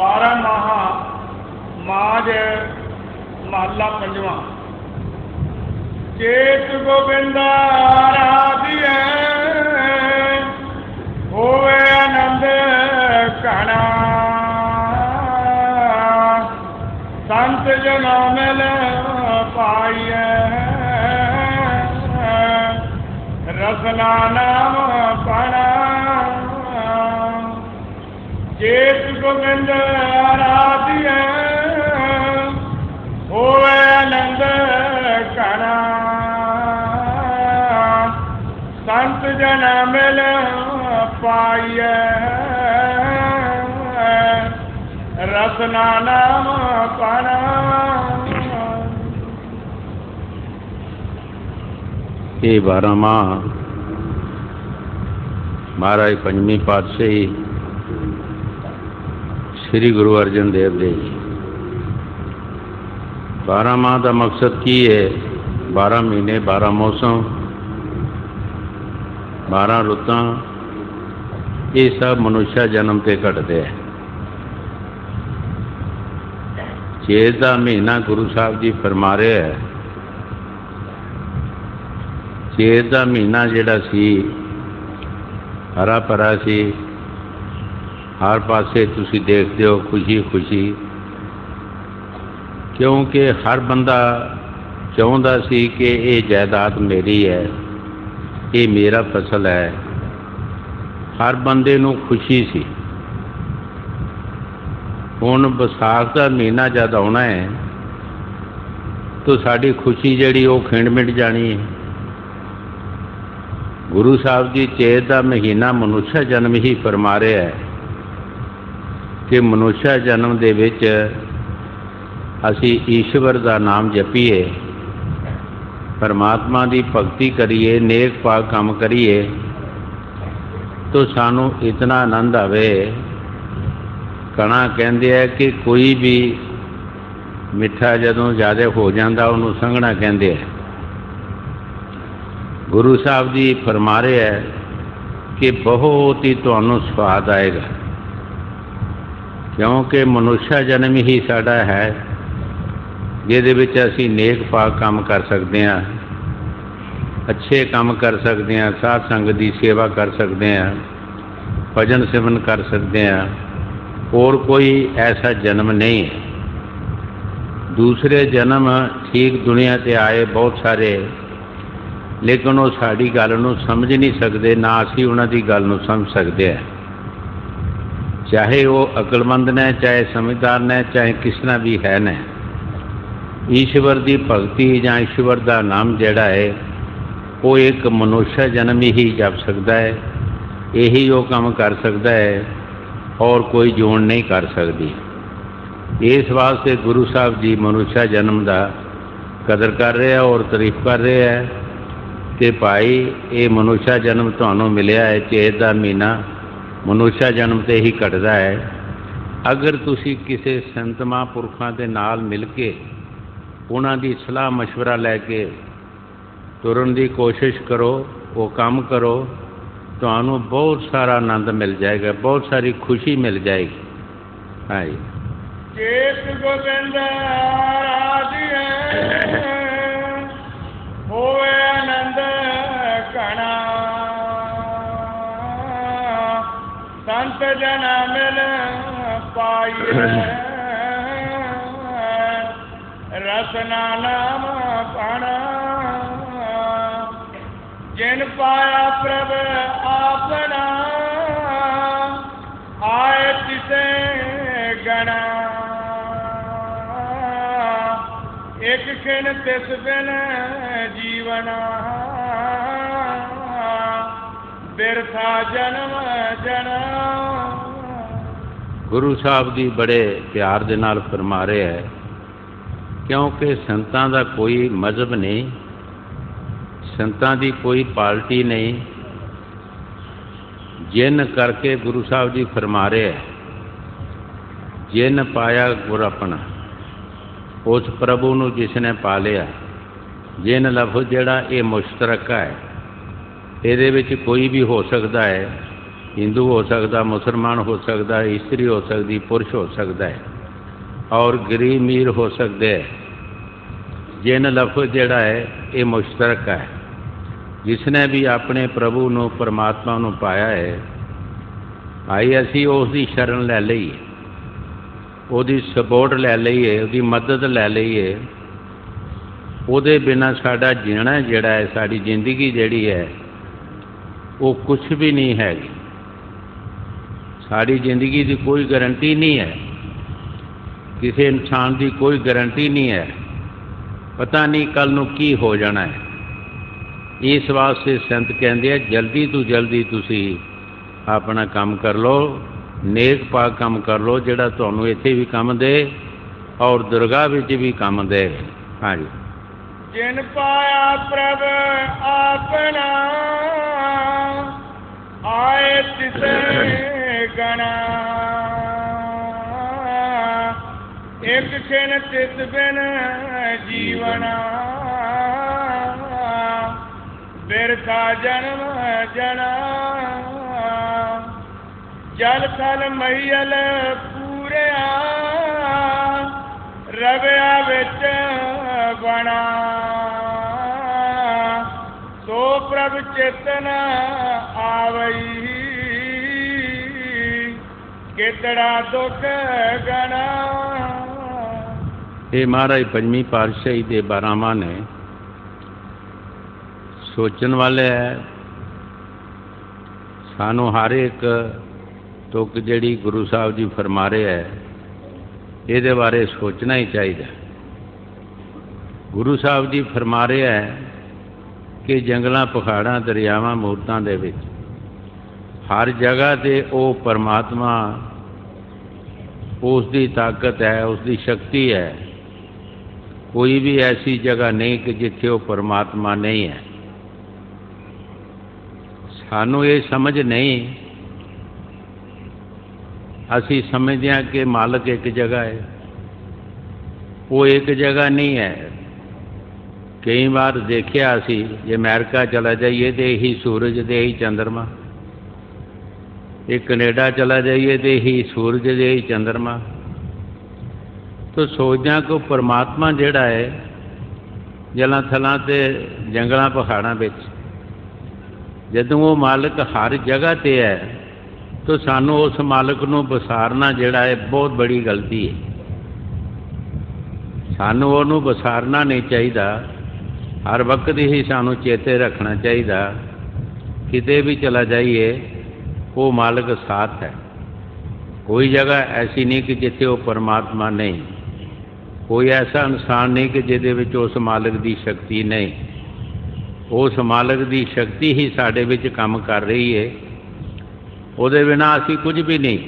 12 माहा माज महला पंजवा। चेत गोबिंद आराधिए होवे आनंद घना। संत जना मिल पाइए रसना नाम पढ़ा। चेत गोबिंद आराधिए होवे आनंद घना। संत जना मिल पाइए रसना नाम पढ़ा। ये 12 माह महाराज पंजवीं पातशाही श्री गुरु अर्जन देव देव जी। 12 माह का मकसद की है? 12 महीने 12 मौसम 12 रुतां ये सब मनुष्य जन्म ते घटते हैं। चेत का महीना गुरु साहब जी फरमा रहे है। चेत का महीना जिहड़ा सी हरा भरा सी, हर पासे तुसी देखते हो खुशी खुशी, क्योंकि हर बंदा चाहुंदा सी कि ये जायदाद मेरी है, ये मेरा फसल है। हर बंदे नूं खुशी सी। हुण विसाख का महीना जद आउणा है तो साड़ी खुशी जिहड़ी वो खिंड मिट जानी है। गुरु साहब जी चेत का महीना मनुष्य जन्म ही फरमा रहे है कि मनुष्य जन्म दे विच असी ईश्वर का नाम जपीए, परमात्मा की भगती करिए, नेक पाक काम करिए तो सानू इतना आनंद आवे। कणा कहते हैं कि कोई भी मिठा जदों ज़्यादा हो जाता उन्हों संघना कहते हैं। गुरु साहब जी फरमा रहे हैं कि बहुत ही तुहानू स्वाद आएगा, क्योंकि मनुष्य जन्म ही साड़ा है जिहदे विच असीं नेक पाक काम कर सकते हैं, अच्छे काम कर सकते हैं, साध संगत की सेवा कर सकते हैं, भजन सिमरन कर सकते हैं। और कोई ऐसा जन्म नहीं है। दूसरे जन्म ठीक दुनिया ते आए बहुत सारे, लेकिन वो साड़ी गल नूं समझ नहीं सकते, ना असीं उन्हां दी गल नूं समझ सकते हैं। चाहे वो अकलमंद ने, चाहे समझदार ने, चाहे किसना भी है ने, ईश्वर की भगती या ईश्वर का नाम जिहड़ा है वो एक मनुष्य जन्म ही जप सकता है, यही वो काम कर सकता है और कोई जोड़ नहीं कर सकती। इस वास्ते गुरु साहब जी मनुष्य जन्म का कदर कर रहे हैं और तारीफ कर रहे हैं कि भाई ये मनुष्य जन्म तुहानू मिलिया है। चेत का महीना मनुष्य जन्म ते ही घटदा है। अगर तुसी किसी संत महापुरखों के नाल मिल के उन्हां दी सलाह मशवरा लैके तुरन की कोशिश करो, वो काम करो, तुहानू बहुत सारा आनंद मिल जाएगा, बहुत सारी खुशी मिल जाएगी। हाँ जी। चेत गोबिंद आराधिए होवे आनंद घना। संत जना मिल पाइए रसना नाम पढ़ा। जिन पाया प्रभ आपना आए तिसे गणा। एक खिन तिस बिन जीवना बिरथा जन्म जना। गुरु साहब जी बड़े प्यार दे नाल फरमा रहे हैं, क्योंकि संतां दा कोई मजहब नहीं, संतां दी कोई पार्टी नहीं। जिन करके गुरु साहब जी फरमा रहे हैं, जिन पाया गुर अपना, उस प्रभु नूं जिसने पा लिया। जिन लफ्ज़ जिहड़ा ये मुश्तरका है, ये कोई भी हो सकता है, हिंदू हो सकता, मुसलमान हो सकता, स्त्री हो सकती, पुरुष हो सकता है, और गरीब अमीर हो सकते हैं। जिन लफ्ज़ जिहड़ा है ये मुश्तरक है। जिसने भी अपने प्रभु नूं परमात्मा नूं पाया है, आई असी उसकी शरण लै लईए, उसकी सपोर्ट लै लईए, उसकी मदद लै लईए। ਉਹਦੇ बिना साडा जीना जिहड़ा है, साडी जिंदगी जिहड़ी है वो कुछ भी नहीं हैगी। साडी जिंदगी की कोई गारंटी नहीं है, किसी इंसान की कोई गारंटी नहीं है, पता नहीं कल नूं की हो जाना है। इस वास्ते संत कहते हैं जल्दी तो जल्दी तुसी अपना काम कर लो, नेक पाक काम कर लो, जिहड़ा तुहानूं इत्थे भी काम दे और दरगाह विच भी काम दे। हाँ जी। जिन पाया प्रभ आपना, आए तिसे गणा। एक क्षण तिस बिन जीवना, बिरथा जन्म जना। जल थल महियल पूरिया, रविया विच बना। सो प्रभ चेतन आवई, कितड़ा दुख गणा। ये महाराज पंजवीं पातशाही के बारामा ने सोचन वाले है। सानू हर एक तुक जिहड़ी गुरु साहब जी फरमा रहे है, ये बारे सोचना ही चाहिए। गुरु साहब जी फरमा रहे हैं कि जंगलों, पहाड़ों, दरियावां, मूरतां दे विच हर जगह ते वो परमात्मा, उसकी ताकत है, उसकी शक्ति है। कोई भी ऐसी जगह नहीं कि जिथे वो परमात्मा नहीं है। सानू ये समझ नहीं, असी समझते हैं कि मालक एक जगह है, वो एक जगह नहीं है। कई बार देखिया असी, जे अमेरिका चला जाइए तो यही सूरज दे ही चंद्रमा, ये कनेडा चला जाइए तो यही सूरज दे ही चंद्रमा। तो सोचते हैं कि परमात्मा जिहड़ा है जलां थलां ते जंगलों पहाड़ों में, जदों वो मालक हर जगह ते है तो सानू उस मालक नूं विसारना जिहड़ा है बहुत बड़ी गलती है। सानू उहनूं विसारना नहीं चाहिए, हर वक्त ही सानू चेते रखना चाहिए। किते भी चला जाइए वो मालक साथ है। कोई जगह ऐसी नहीं कि जिथे वो परमात्मा नहीं, कोई ऐसा इंसान नहीं कि जिहदे विच उस मालक की शक्ति नहीं। उस मालक की शक्ति ही साडे विच काम कर रही है, ਉਹਦੇ बिना असी कुछ भी नहीं।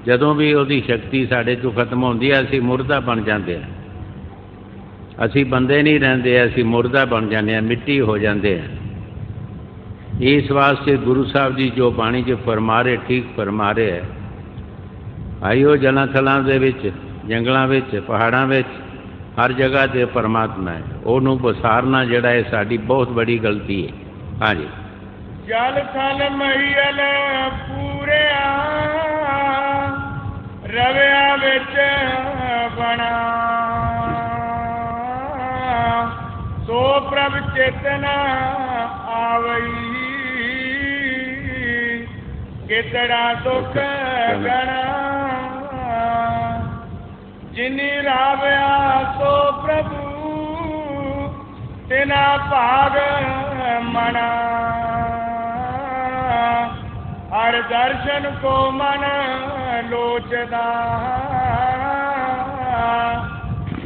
जदों भी ਉਹਦੀ शक्ति साडे चों खत्म होंदी है, असी मुर्दा बन जाते हैं। असी बंदे नहीं रहंदे, असी मुर्दा बन जाते हैं, मिट्टी हो जाते हैं। इस वास्ते गुरु साहब जी जो बाणी च फरमा रहे, ठीक फरमा रहे है। आइयो जलां थलां दे विच, जंगलों में, पहाड़ों में, हर जगह ते परमात्मा है। ਉਹਨੂੰ विसारना जिहड़ा है साडी बहुत बड़ी गलती है। हाँ जी। जल थल महियल पूरिया, रविया विच बना। सो प्रभ चेतन आवई, कितड़ा दुख गणा। जिनी रावया सो प्रभु, तिना भाग मना। हर दर्शन को मन लोचदा,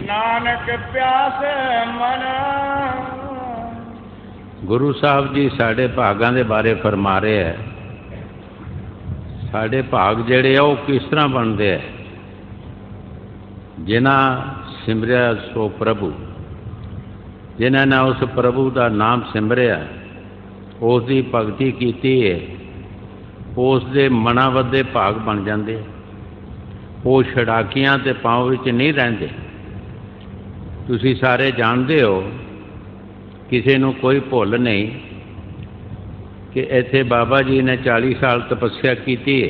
नानक प्यास मना। गुरु साहब जी साढ़े भागां दे बारे फरमा रहे हैं। साढ़े भाग जिहड़े आ वो किस तरह बनते हैं? जिन्हां सिमरिया सो प्रभु, जिन्हां ने उस प्रभु का नाम सिमरिया, उसकी भगती की है, उसके मना वधे भाग बन जाते। वो छड़ाकियां ते पाँव विच नहीं रहिंदे। तुसी सारे जानते हो, किसी नूं कोई भुल नहीं कि इत्थे बाबा जी ने 40 साल तपस्या की है।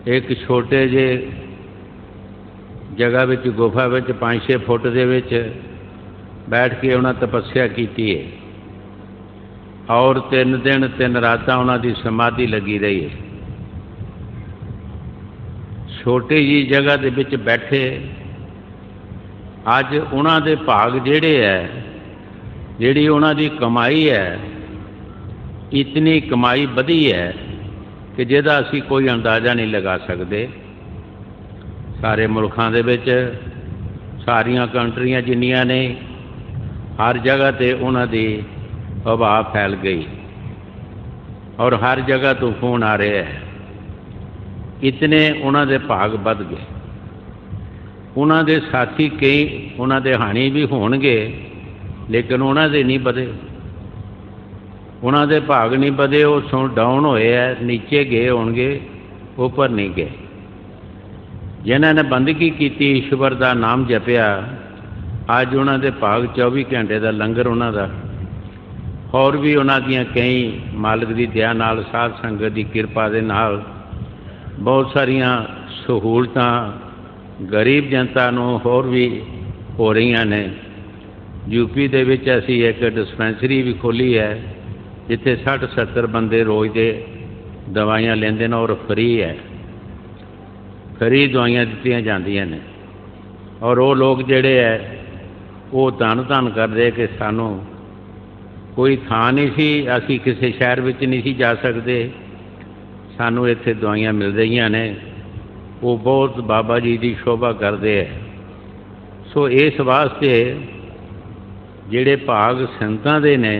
एक छोटे जे जगह विच गुफा विच 5-6 फुट दे विच बैठ के उन्हें तपस्या की है और 3 दिन 3 रातां उन्हां दी समाधि लगी रही है। छोटी जी जगह दे विच बैठे अज उन्हां दे भाग जिहड़े है, जिहड़ी उन्हां दी कमाई है, इतनी कमाई वधी है कि जिहदा असीं कोई अंदाज़ा नहीं लगा सकते। सारे मुल्कां दे विच सारियां कंट्रियां जिन्नियां ने हर जगह ते उन्हां दी हवा फैल गई और हर जगह तो फोन आ रहे हैं। इतने उन्हां दे भाग वध गए। उन्हां दे साथी कई उन्हां दे हानी भी होणगे, लेकिन उन्हां दे नहीं वधे। उन्हां दे भाग नहीं वधे, वो डाउन होए है, नीचे गए होणगे, ऊपर नहीं गए। जिन्हां ने बंदगी की ईश्वर का नाम जपिया, अज उन्हां दे भाग 24 घंटे का लंगर उन्हां दा। और भी उन्हां दियां कई मालिक की दया नाल, साध संगत की किरपा दे नाल बहुत सारियां सहूलतां गरीब जनता नूं होर भी हो रही ने। यूपी दे विच असीं एक डिस्पेंसरी भी खोली है, जिथे 60-70 बंदे रोज़ दे दवाइयां लेंदे ने और फ्री है। फ्री दवाइयां दित्तियां जांदियां ने और वो लोग जिहड़े है वो धन धन करदे कि सानूं कोई थां नहीं सी, असीं किसी शहर विच नहीं सी जा सकते, सानूं इत्थे दवाइयां मिल रहीआं ने। वो बहुत बाबा जी की शोभा करते हैं। सो इस वास्ते जिहड़े भाग संतां दे ने,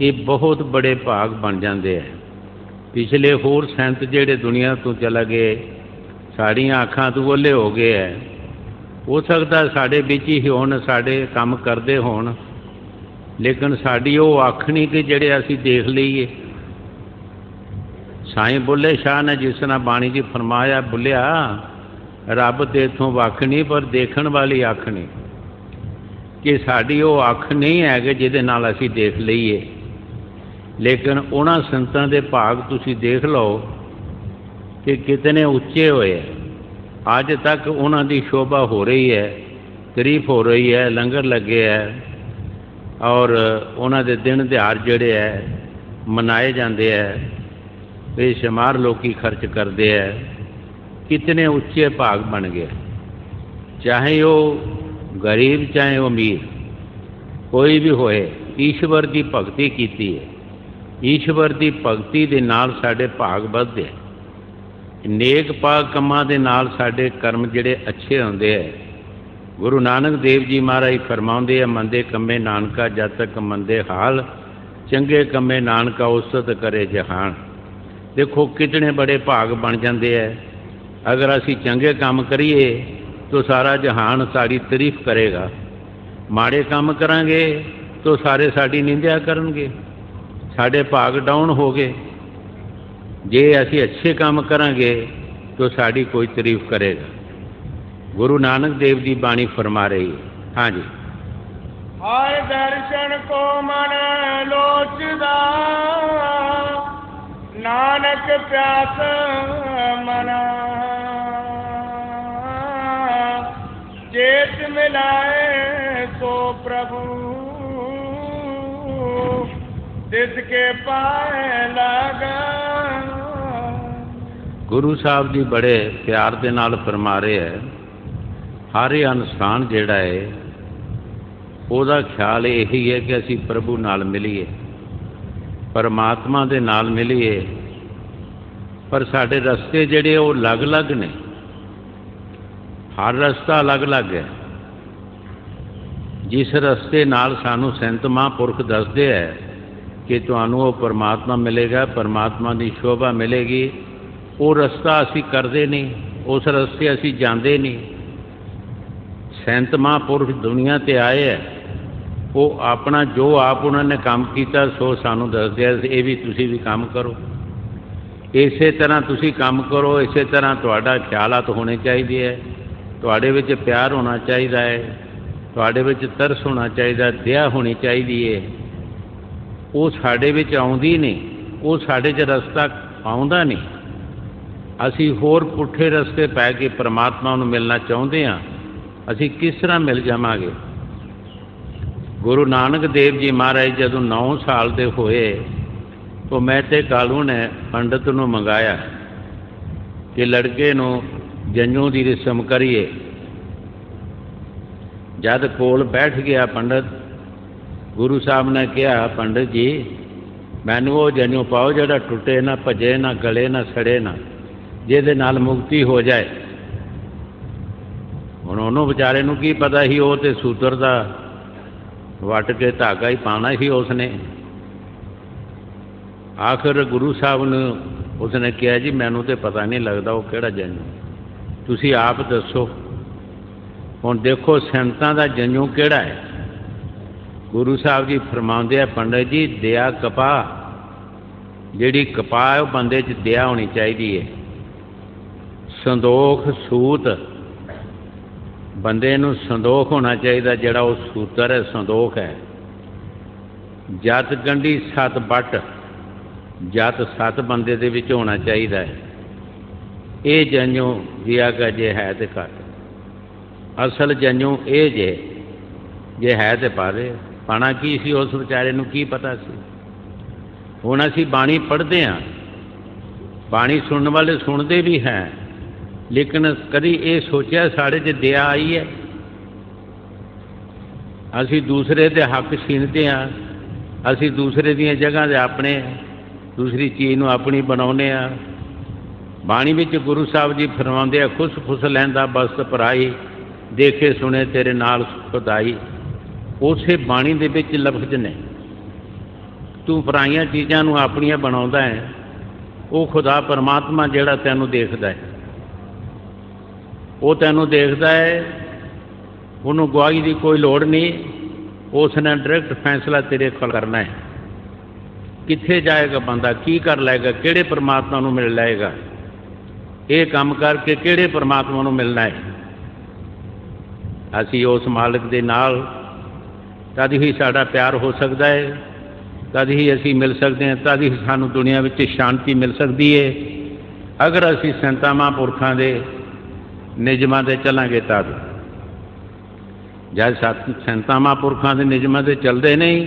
ये बहुत बड़े भाग बन जाते हैं। पिछले होर संत जिहड़े दुनिया तो चला गए, साड़ियाँ अखां तो ओले हो गए है। हो सकता साढ़े विच ही होण, साढ़े काम करते होण, लेकिन साड़ी वो अख नहीं कि जिहड़े असीं देख लईए। साईं बुल्ले शाह ने जिस तरह बाणी जी फरमाया, बुलिया रब ते इथों वख नहीं पर देखण वाली अख नहीं, कि साड़ी वो अख नहीं है कि जिहदे नाल असीं देख लईए। लेकिन उन्हां संतां दे भाग तुसीं देख लो कि कितने उच्चे होए। अज तक उन्हां दी शोभा हो रही है, तारीफ हो रही है, लंगर लगे है और उन्हां दे दिन तिहार जिहड़े है मनाए जाते हैं, बेशुमार लोग खर्च करते हैं। कितने उच्चे भाग बन गए। चाहे वो गरीब चाहे वो अमीर, कोई भी होए, ईश्वर की भगती कीती है। ईश्वर की भगती दे नाल साडे भाग वधदे। नेक पाक कमां दे नाल साडे कर्म जिहड़े अच्छे होंदे है। गुरु नानक देव जी महाराज फरमाउंदे है, मंदे कम्मे नानका जद तक मंदे हाल, चंगे कम्मे नानका उस्तत करे जहान। देखो कितने बड़े भाग बन जाते हैं। अगर असी चंगे काम करिए तो सारा जहान साड़ी तारीफ करेगा, माड़े काम करांगे तो सारे साड़ी निंदा करनगे, साढ़े भाग डाउन हो गए। जे असी अच्छे काम करांगे तो साड़ी कोई तारीफ करेगा। गुरु नानक देव जी बाणी फरमा रही है। हाँ जी। हर दर्शन को मन लोचदा, नानक प्यास मना, चेत मिलाए सो प्रभु, जिसके पाए लगा। गुरु साहब जी बड़े प्यार दे नाल फरमा रहे हैं, हर इंसान जिहड़ा है ਉਹਦਾ ख्याल यही है कि असी प्रभु नाल मिलीए, परमात्मा दे नाल मिलीए। पर साडे रस्ते जिहड़े वो अलग अलग ने, हर रस्ता अलग अलग है। जिस रस्ते नाल सानू संत महापुरख दसदे है कि तुहानू वो परमात्मा मिलेगा, परमात्मा की शोभा मिलेगी, वो रस्ता असी करते नहीं, उस रस्ते असी जाते नहीं। संत महापुरख दुनिया ते आए है, वो अपना जो आप उन्होंने काम किया सो सानू दसदे है, ये भी तुसी भी काम करो, इस तरह तुसी काम करो, इस तरह तुहाडा ख्यालात होने चाहिए है, तुहाडे विच प्यार होना चाहिए है, तुहाडे विच तरस होना चाहिए, दया होनी चाहिए है। ਉਹ ਸਾਡੇ ਵਿੱਚ ਆਉਂਦੀ ਨਹੀਂ, ਉਹ ਸਾਡੇ 'ਚ ਰਸਤਾ ਆਉਂਦਾ ਨਹੀਂ। ਅਸੀਂ ਹੋਰ ਪੁੱਠੇ ਰਸਤੇ ਪੈ ਕੇ ਪਰਮਾਤਮਾ ਨੂੰ ਮਿਲਣਾ ਚਾਹੁੰਦੇ ਹਾਂ, ਅਸੀਂ ਕਿਸ ਤਰ੍ਹਾਂ ਮਿਲ ਜਾਵਾਂਗੇ? ਗੁਰੂ ਨਾਨਕ ਦੇਵ ਜੀ ਮਹਾਰਾਜ ਜਦੋਂ 9 ਸਾਲ ਦੇ ਹੋਏ ਤਾਂ ਮੈਂ ਤੇ ਕਾਲੂ ਨੇ ਪੰਡਤ ਨੂੰ ਮੰਗਾਇਆ ਕਿ ਲੜਕੇ ਨੂੰ ਜੰਝੂ ਦੀ ਰਸਮ ਕਰੀਏ। ਜਦ ਕੋਲ ਬੈਠ ਗਿਆ ਪੰਡਤ, ਗੁਰੂ ਸਾਹਿਬ ਨੇ ਕਿਹਾ, ਪੰਡਤ ਜੀ ਮੈਨੂੰ ਉਹ ਜੰਝੂ ਪਾਓ ਜਿਹੜਾ ਟੁੱਟੇ ਨਾ, ਭੱਜੇ ਨਾ, ਗਲੇ ਨਾ, ਸੜੇ ਨਾ, ਜਿਹਦੇ ਨਾਲ ਮੁਕਤੀ ਹੋ ਜਾਏ। ਹੁਣ ਉਹਨੂੰ ਵਿਚਾਰੇ ਨੂੰ ਕੀ ਪਤਾ ਸੀ, ਉਹ ਤੇ ਸੂਤਰ ਦਾ ਵੱਟ ਕੇ ਧਾਗਾ ਹੀ ਪਾਉਣਾ ਸੀ ਉਸਨੇ। ਆਖਰ ਗੁਰੂ ਸਾਹਿਬ ਨੂੰ ਉਸਨੇ ਕਿਹਾ, ਜੀ ਮੈਨੂੰ ਤੇ ਪਤਾ ਨਹੀਂ ਲੱਗਦਾ ਉਹ ਕਿਹੜਾ ਜੰਝੂ, ਤੁਸੀਂ ਆਪ ਦੱਸੋ। ਹੁਣ ਦੇਖੋ ਸੰਤਾਂ ਦਾ ਜੰਝੂ ਕਿਹੜਾ ਹੈ? ਗੁਰੂ ਸਾਹਿਬ ਜੀ ਫਰਮਾਉਂਦੇ ਆ, ਪੰਡਤ ਜੀ ਦਇਆ ਕਪਾਹ, ਜਿਹੜੀ ਕਪਾਹ ਹੈ ਉਹ ਬੰਦੇ 'ਚ ਦਇਆ ਹੋਣੀ ਚਾਹੀਦੀ ਹੈ। ਸੰਦੋਖ ਸੂਤ, ਬੰਦੇ ਨੂੰ ਸੰਦੋਖ ਹੋਣਾ ਚਾਹੀਦਾ, ਜਿਹੜਾ ਉਹ ਸੂਤਰ ਹੈ, ਸੰਦੋਖ ਹੈ। ਜਤ ਗੰਢੀ ਸੱਤ ਬੱਟ, ਜਤ ਸੱਤ ਬੰਦੇ ਦੇ ਵਿੱਚ ਹੋਣਾ ਚਾਹੀਦਾ ਹੈ। ਇਹ ਜੰਝੂ ਜਿਆ ਗਾ ਜੇ ਹੈ ਤੇ ਘੱਟ, ਅਸਲ ਜੰਝੂ ਇਹ ਜੇ ਹੈ ਤੇ ਪਾਵੇ। ਪਾਣਾ ਕੀ ਸੀ ਉਸ ਵਿਚਾਰੇ ਨੂੰ ਕੀ ਪਤਾ ਸੀ? ਹੁਣ ਅਸੀਂ ਬਾਣੀ ਪੜ੍ਹਦੇ ਹਾਂ, ਬਾਣੀ ਸੁਣਨ ਵਾਲੇ ਸੁਣਦੇ ਵੀ ਹੈ, ਲੇਕਿਨ ਕਦੀ ਇਹ ਸੋਚਿਆ ਸਾਡੇ 'ਚ ਦਇਆ ਆਈ ਹੈ? ਅਸੀਂ ਦੂਸਰੇ ਦੇ ਹੱਕ ਛੀਨਦੇ ਹਾਂ, ਅਸੀਂ ਦੂਸਰੇ ਦੀਆਂ ਜਗ੍ਹਾ 'ਤੇ ਆਪਣੇ ਦੂਸਰੀ ਚੀਜ਼ ਨੂੰ ਆਪਣੀ ਬਣਾਉਂਦੇ ਹਾਂ। ਬਾਣੀ ਵਿੱਚ ਗੁਰੂ ਸਾਹਿਬ ਜੀ ਫਰਮਾਉਂਦੇ ਆ, ਖੁਸ਼ ਖੁਸ਼ ਲੈਂਦਾ ਬਸਤ ਪਰਾਈ, ਦੇਖੇ ਸੁਣੇ ਤੇਰੇ ਨਾਲ ਖੁਦਾਈ। ਉਸੇ ਬਾਣੀ ਦੇ ਵਿੱਚ ਲਫ਼ਜ਼ ਨੇ, ਤੂੰ ਪਰਾਈਆਂ ਚੀਜ਼ਾਂ ਨੂੰ ਆਪਣੀਆਂ ਬਣਾਉਂਦਾ ਹੈ, ਉਹ ਖੁਦਾ ਪਰਮਾਤਮਾ ਜਿਹੜਾ ਤੈਨੂੰ ਦੇਖਦਾ ਹੈ, ਉਹ ਤੈਨੂੰ ਦੇਖਦਾ ਹੈ, ਉਹਨੂੰ ਗਵਾਹੀ ਦੀ ਕੋਈ ਲੋੜ ਨਹੀਂ, ਉਸ ਨੇ ਡਾਇਰੈਕਟ ਫੈਸਲਾ ਤੇਰੇ ਕੋਲ ਕਰਨਾ ਹੈ। ਕਿੱਥੇ ਜਾਏਗਾ ਬੰਦਾ, ਕੀ ਕਰ ਲਏਗਾ, ਕਿਹੜੇ ਪਰਮਾਤਮਾ ਨੂੰ ਮਿਲ ਲਏਗਾ, ਇਹ ਕੰਮ ਕਰਕੇ ਕਿਹੜੇ ਪਰਮਾਤਮਾ ਨੂੰ ਮਿਲਣਾ ਹੈ? ਅਸੀਂ ਉਸ ਮਾਲਕ ਦੇ ਨਾਲ ਤਦ ਹੀ ਸਾਡਾ ਪਿਆਰ ਹੋ ਸਕਦਾ ਹੈ, ਤਦ ਹੀ ਅਸੀਂ ਮਿਲ ਸਕਦੇ ਹਾਂ, ਤਦ ਹੀ ਸਾਨੂੰ ਦੁਨੀਆ ਵਿੱਚ ਸ਼ਾਂਤੀ ਮਿਲ ਸਕਦੀ ਹੈ। ਅਗਰ ਅਸੀਂ ਸੰਤਾਂ ਮਹਾਂਪੁਰਖਾਂ ਦੇ ਨਿਯਮਾਂ 'ਤੇ ਚੱਲਾਂਗੇ ਤਦ। ਜਦ ਸੰਤਾਂ ਮਹਾਂਪੁਰਖਾਂ ਦੇ ਨਿਯਮਾਂ 'ਤੇ ਚੱਲਦੇ ਨਹੀਂ,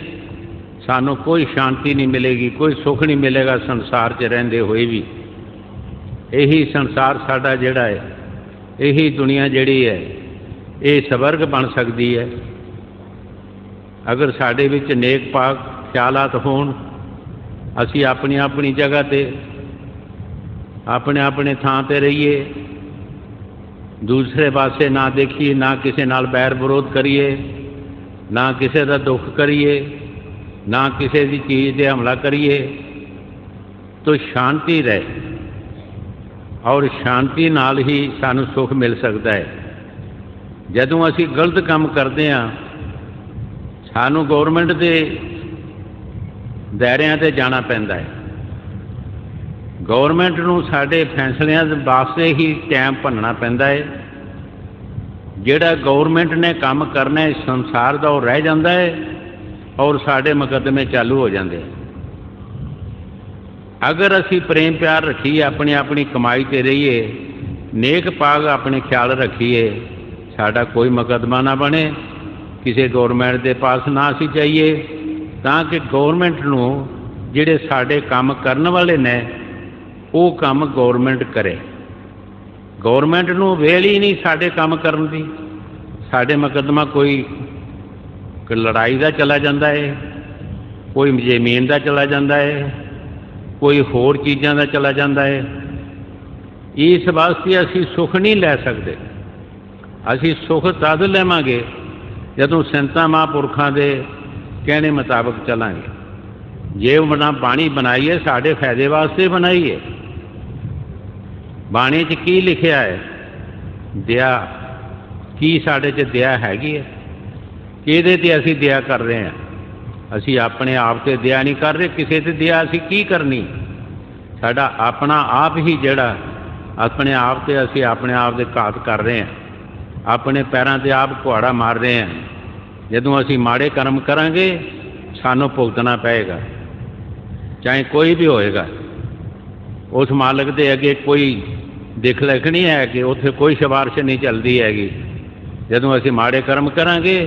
ਸਾਨੂੰ ਕੋਈ ਸ਼ਾਂਤੀ ਨਹੀਂ ਮਿਲੇਗੀ, ਕੋਈ ਸੁੱਖ ਨਹੀਂ ਮਿਲੇਗਾ ਸੰਸਾਰ 'ਚ ਰਹਿੰਦੇ ਹੋਏ ਵੀ। ਇਹੀ ਸੰਸਾਰ ਸਾਡਾ ਜਿਹੜਾ ਹੈ, ਇਹੀ ਦੁਨੀਆ ਜਿਹੜੀ ਹੈ, ਇਹ ਸਵਰਗ ਬਣ ਸਕਦੀ ਹੈ ਅਗਰ ਸਾਡੇ ਵਿੱਚ ਨੇਕ ਪਾਕ ਖਿਆਲਾਤ ਹੋਣ। ਅਸੀਂ ਆਪਣੀ ਆਪਣੀ ਜਗ੍ਹਾ 'ਤੇ ਆਪਣੇ ਆਪਣੇ ਥਾਂ 'ਤੇ ਰਹੀਏ, ਦੂਸਰੇ ਪਾਸੇ ਨਾ ਦੇਖੀਏ, ਨਾ ਕਿਸੇ ਨਾਲ ਬੈਰ ਵਿਰੋਧ ਕਰੀਏ, ਨਾ ਕਿਸੇ ਦਾ ਦੁੱਖ ਕਰੀਏ, ਨਾ ਕਿਸੇ ਦੀ ਚੀਜ਼ 'ਤੇ ਹਮਲਾ ਕਰੀਏ, ਤਾਂ ਸ਼ਾਂਤੀ ਰਹੇ। ਔਰ ਸ਼ਾਂਤੀ ਨਾਲ ਹੀ ਸਾਨੂੰ ਸੁੱਖ ਮਿਲ ਸਕਦਾ ਹੈ। ਜਦੋਂ ਅਸੀਂ ਗਲਤ ਕੰਮ ਕਰਦੇ ਹਾਂ, ਸਾਨੂੰ ਗੌਰਮੈਂਟ ਦੇ ਦਾਇਰਿਆਂ 'ਤੇ ਜਾਣਾ ਪੈਂਦਾ ਹੈ। ਗੌਰਮੈਂਟ ਨੂੰ ਸਾਡੇ ਫੈਸਲਿਆਂ ਦੇ ਵਾਸਤੇ ਹੀ ਟਾਈਮ ਭੰਨਣਾ ਪੈਂਦਾ ਹੈ। ਜਿਹੜਾ ਗੌਰਮੈਂਟ ਨੇ ਕੰਮ ਕਰਨਾ ਹੈ ਸੰਸਾਰ ਦਾ, ਉਹ ਰਹਿ ਜਾਂਦਾ ਹੈ ਔਰ ਸਾਡੇ ਮੁਕੱਦਮੇ ਚਾਲੂ ਹੋ ਜਾਂਦੇ। ਅਗਰ ਅਸੀਂ ਪ੍ਰੇਮ ਪਿਆਰ ਰੱਖੀਏ, ਆਪਣੀ ਆਪਣੀ ਕਮਾਈ 'ਤੇ ਰਹੀਏ, ਨੇਕ ਪਾਕ ਆਪਣੇ ਖਿਆਲ ਰੱਖੀਏ, ਸਾਡਾ ਕੋਈ ਮੁਕੱਦਮਾ ਨਾ ਬਣੇ, ਕਿਸੇ ਗੌਰਮੈਂਟ ਦੇ ਪਾਸ ਨਾ ਅਸੀਂ ਜਾਈਏ, ਤਾਂ ਕਿ ਗੌਰਮੈਂਟ ਨੂੰ ਜਿਹੜੇ ਸਾਡੇ ਕੰਮ ਕਰਨ ਵਾਲੇ ਨੇ ਉਹ ਕੰਮ ਗੌਰਮੈਂਟ ਕਰੇ। ਗੌਰਮੈਂਟ ਨੂੰ ਵੇਲ ਹੀ ਨਹੀਂ ਸਾਡੇ ਕੰਮ ਕਰਨ ਦੀ। ਸਾਡੇ ਮੁਕੱਦਮਾ ਕੋਈ ਲੜਾਈ ਦਾ ਚਲਾ ਜਾਂਦਾ ਹੈ, ਕੋਈ ਜ਼ਮੀਨ ਦਾ ਚਲਾ ਜਾਂਦਾ ਹੈ, ਕੋਈ ਹੋਰ ਚੀਜ਼ਾਂ ਦਾ ਚਲਾ ਜਾਂਦਾ ਹੈ। ਇਸ ਵਾਸਤੇ ਅਸੀਂ ਸੁੱਖ ਨਹੀਂ ਲੈ ਸਕਦੇ। ਅਸੀਂ ਸੁੱਖ ਤਦ ਲਵਾਂਗੇ ਜਦੋਂ ਸੰਤਾਂ ਮਹਾਂਪੁਰਖਾਂ ਦੇ ਕਹਿਣੇ ਮੁਤਾਬਕ ਚੱਲਾਂਗੇ। ਜੇ ਬਾਣੀ ਬਣਾਈ ਹੈ ਸਾਡੇ ਫਾਇਦੇ ਵਾਸਤੇ ਬਣਾਈ ਹੈ। ਬਾਣੀ 'ਚ ਕੀ ਲਿਖਿਆ ਹੈ? ਦਇਆ। ਕੀ ਸਾਡੇ 'ਚ ਦਇਆ ਹੈਗੀ ਹੈ? ਕਿਹਦੇ 'ਤੇ ਅਸੀਂ ਦਇਆ ਕਰ ਰਹੇ ਹਾਂ? ਅਸੀਂ ਆਪਣੇ ਆਪ 'ਤੇ ਦਇਆ ਨਹੀਂ ਕਰ ਰਹੇ, ਕਿਸੇ 'ਤੇ ਦਇਆ ਅਸੀਂ ਕੀ ਕਰਨੀ? ਸਾਡਾ ਆਪਣਾ ਆਪ ਹੀ ਜਿਹੜਾ ਆਪਣੇ ਆਪ 'ਤੇ ਅਸੀਂ ਆਪਣੇ ਆਪ ਦੇ ਘਾਤ ਕਰ ਰਹੇ ਹਾਂ, ਆਪਣੇ ਪੈਰਾਂ 'ਤੇ ਆਪ ਕੁਹਾੜਾ ਮਾਰ ਰਹੇ ਹਾਂ। ਜਦੋਂ ਅਸੀਂ ਮਾੜੇ ਕਰਮ ਕਰਾਂਗੇ ਸਾਨੂੰ ਭੁਗਤਣਾ ਪਏਗਾ। चाहे कोई भी होएगा, उस मालक के अगे कोई दिख लिख नहीं है कि उत्थे कोई सिफारिश नहीं चलती हैगी। जदों असीं माड़े कर्म करांगे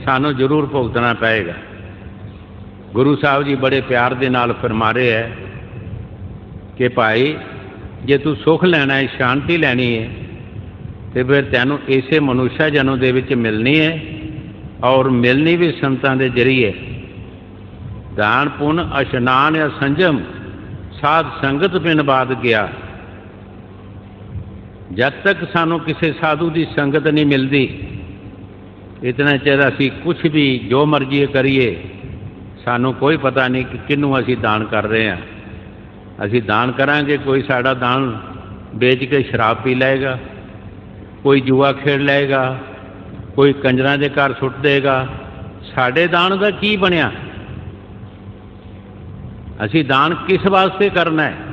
सानूं जरूर भुगतना पएगा। गुरु साहब जी बड़े प्यार दे नाल फरमा रहे है कि भाई जे तू सुख लेना है, शांति लैनी है, तो फिर तैनूं इसे मनुष्य जन्म दे विच मिलनी है, और मिलनी भी संतां दे जरिए। दान पुण्य अशनान या संजम साध संगत बिन बाद गया। जब तक सानू किसी साधु की संगत नहीं मिलती, इतना चिर असी कुछ भी जो मर्जी करिए, सानू कोई पता नहीं कि किनू असी दान कर रहे हैं। असी दान करांगे, कोई साड़ा दान बेच के शराब पी लेगा, कोई जुआ खेल लेगा, कोई कंजरां दे घर सुट देगा। साडे दान का की बनया? असी दान किस वास्ते करना है?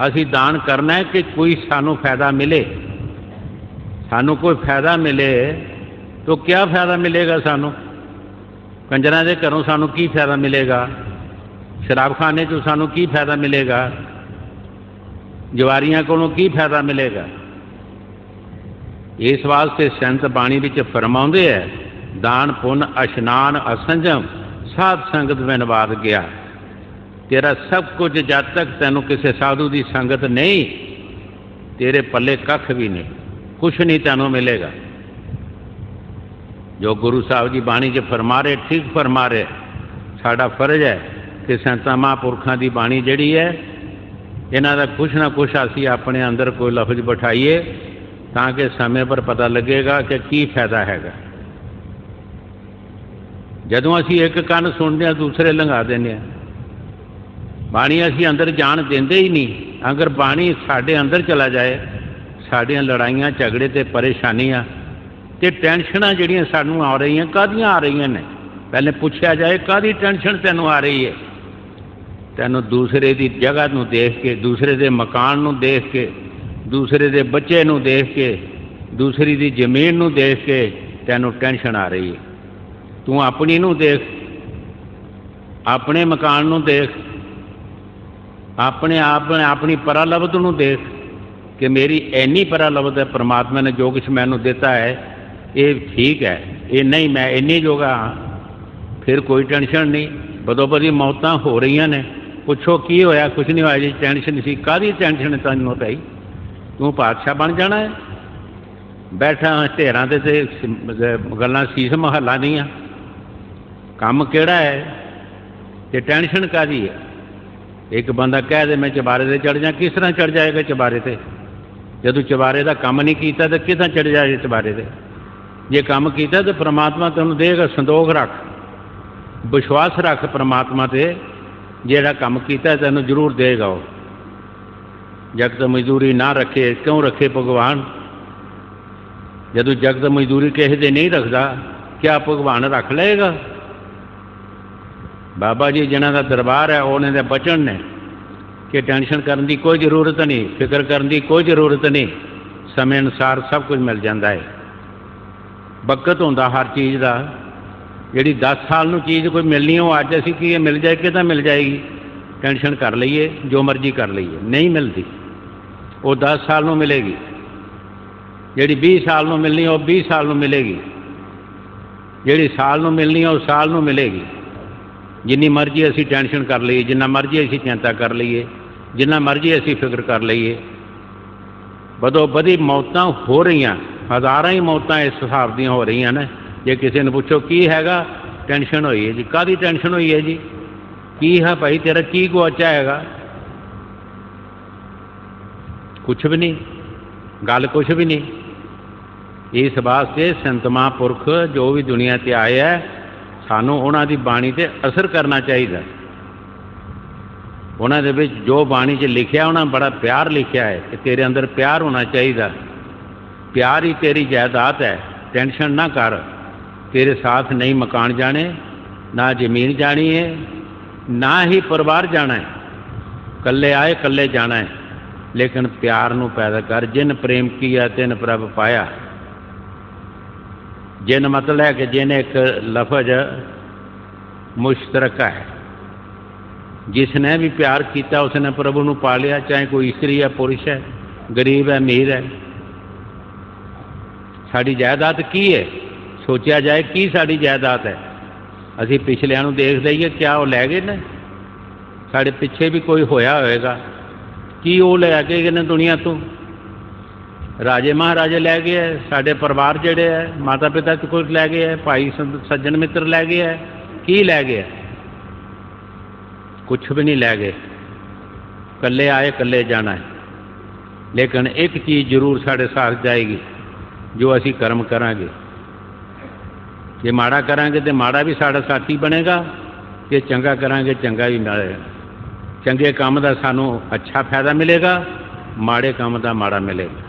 असी दान करना है कि कोई सानू फायदा मिले। सानू कोई फायदा मिले तो क्या फायदा मिलेगा सानू? कंजरां दे घरों सानू की फायदा मिलेगा? शराबखाने चों सानू की फायदा मिलेगा? जवारियां कोलों की फायदा मिलेगा? इस वास्ते संत बाणी विच फरमाउंदे है, दान पुण्य अशनान असंजम साध संगत बिन बाद गया। तेरा सब कुछ जब तक तैनू किसी साधु की संगत नहीं, तेरे पल्ले कख भी नहीं, कुछ नहीं तैनू मिलेगा। जो गुरु साहब जी बाणी च फरमा रहे, ठीक फरमा रहे। साडा फर्ज है कि संतां महापुरखों की बाणी जिहड़ी है, इन्हां दा कुछ ना कुछ असीं अपने अंदर कोई लफ्ज बिठाइए, ताकि समय पर पता लगेगा कि की फायदा हैगा। जदों असीं एक कंन सुनते हैं, दूसरे लंघा देने हैं। बाणी असीं अंदर जान देंदे ही नहीं। अगर बाणी साडे अंदर चला जाए, साडियां लड़ाइयां झगड़े ते परेशानियां ते टेंशनां जिहड़ियां सानूं आ रही काहदियां आ रही ने, पहले पूछा जाए काहदी टेंशन तैनूं आ रही है? तैनूं दूसरे की जगह नूं देख के, दूसरे के मकान नूं देख के, दूसरे के बच्चे नूं देख के, दूसरी की जमीन नूं देख के तैनूं टेंशन आ रही है। तू अपनी नूं देख, अपने मकान नूं देख, अपने आप अपनी परालब्ध नूं देख कि मेरी इन्नी परालब्ध है, परमात्मा ने जो कुछ मैनूं दिता है ये ठीक है, ये नहीं मैं इन्नी जोगा हाँ, फिर कोई टेंशन नहीं। बदो बदी मौतां हो रही ने, पुछो की होया? कुछ नहीं होया जी। टेंशन सी, काहदी टेंशन तैनूं पई? तू पातशाह बन जाना है? बैठा ढेरां ते गल्लां सीस महला दीआं, काम किहड़ा है ते टेंशन काहदी है? एक बंदा कह दे मैं चबारे से चढ़ जा, किस तरह चढ़ जाएगा चबारे से? जदों चबारे का काम नहीं किया तो किस तरह चढ़ जाए चबारे से? जे काम किया तो परमात्मा तैनूं देगा। संदोख रख, विश्वास रख परमात्मा ते, जिहड़ा काम किया तैनूं जरूर देगा। वो जगत मजदूरी ना रखे, क्यों रखे भगवान? जदों जगत मजदूरी किसी दे नहीं रखता, क्या भगवान रख लेगा? बाबा जी जिन्हां दा दरबार है, उन्हां दे बचन ने कि टेंशन करने की कोई जरूरत नहीं, फिक्र करने की कोई जरूरत नहीं, समय अनुसार सब कुछ मिल जाता है। बकत होंदा हर चीज़ का। जिहड़ी 10 साल नूं चीज़ कोई मिलनी हो अज असीं की मिल जाए कि मिल जाएगी, टेंशन कर लईए, जो मर्जी कर लईए, नहीं मिलती। वो 10 साल नूं मिलेगी। जिहड़ी 20 साल नूं मिलनी वो 20 साल नूं मिलेगी। जिहड़ी साल नूं मिलनी है वो साल नूं मिलेगी। जिन्नी मर्जी असी टेंशन कर लीए, जिन्ना मर्जी असी चिंता कर लीए, जिन्ना मर्जी असी फिक्र कर लीए, बदो बदी मौतां हो रही, हज़ारां ही मौतां इस हिसाब दी हो रही ने। जे किसी ने पूछो की हैगा, टेंशन हुई है जी। काहदी टेंशन हुई है जी? की है भाई, तेरा की गुआचा हैगा? कुछ भी नहीं, गल कुछ भी नहीं। इस वास्ते संत महापुरख जो भी दुनिया ते आए है, सानू उन्हां दी बाणी ते असर करना चाहिए। उन्हां दे विच जो बाणी च लिखिया, उन्हां बड़ा प्यार लिखिया है कि तेरे अंदर प्यार होना चाहिए। प्यार ही तेरी जायदाद है, टेंशन ना कर। तेरे साथ नहीं मकान जाने, ना जमीन जानी है, ना ही परिवार जाना है। कल्ले आए कल्ले जाना है, लेकिन प्यार नू पैदा कर। जिन प्रेम किया तिन प्रभ पाया। जिन मतलब है कि जिन एक लफज मुश्तरका है, जिसने भी प्यार किया उसने प्रभु ਨੂੰ पा लिया, चाहे कोई स्त्री है पुरुष है, गरीब है अमीर है। साड़ी जायदाद की है, सोचा जाए की साड़ी जायदाद है। असी पिछलिਆਂ ਨੂੰ देख दईए क्या वो लै गए ने, साढ़े पिछे भी कोई होया होएगा की वो लै के गए ने दुनिया तो। राजे महाराजे लै गए है, साढ़े परिवार जड़े है माता पिता तो कोई लै गए है, भाई सज्जन मित्र लै गए है, की लै गए है? कुछ भी नहीं लै गए। कल्ले आए कल्ले जाना है। लेकिन एक चीज़ जरूर साढ़े साथ जाएगी, जो असी कर्म करांगे। जे माड़ा करांगे तो माड़ा भी साड़ा साथी बनेगा, जे चंगा करांगे चंगा भी मिलेगा। चंगे काम का सानू अच्छा फायदा मिलेगा, माड़े काम का माड़ा मिलेगा।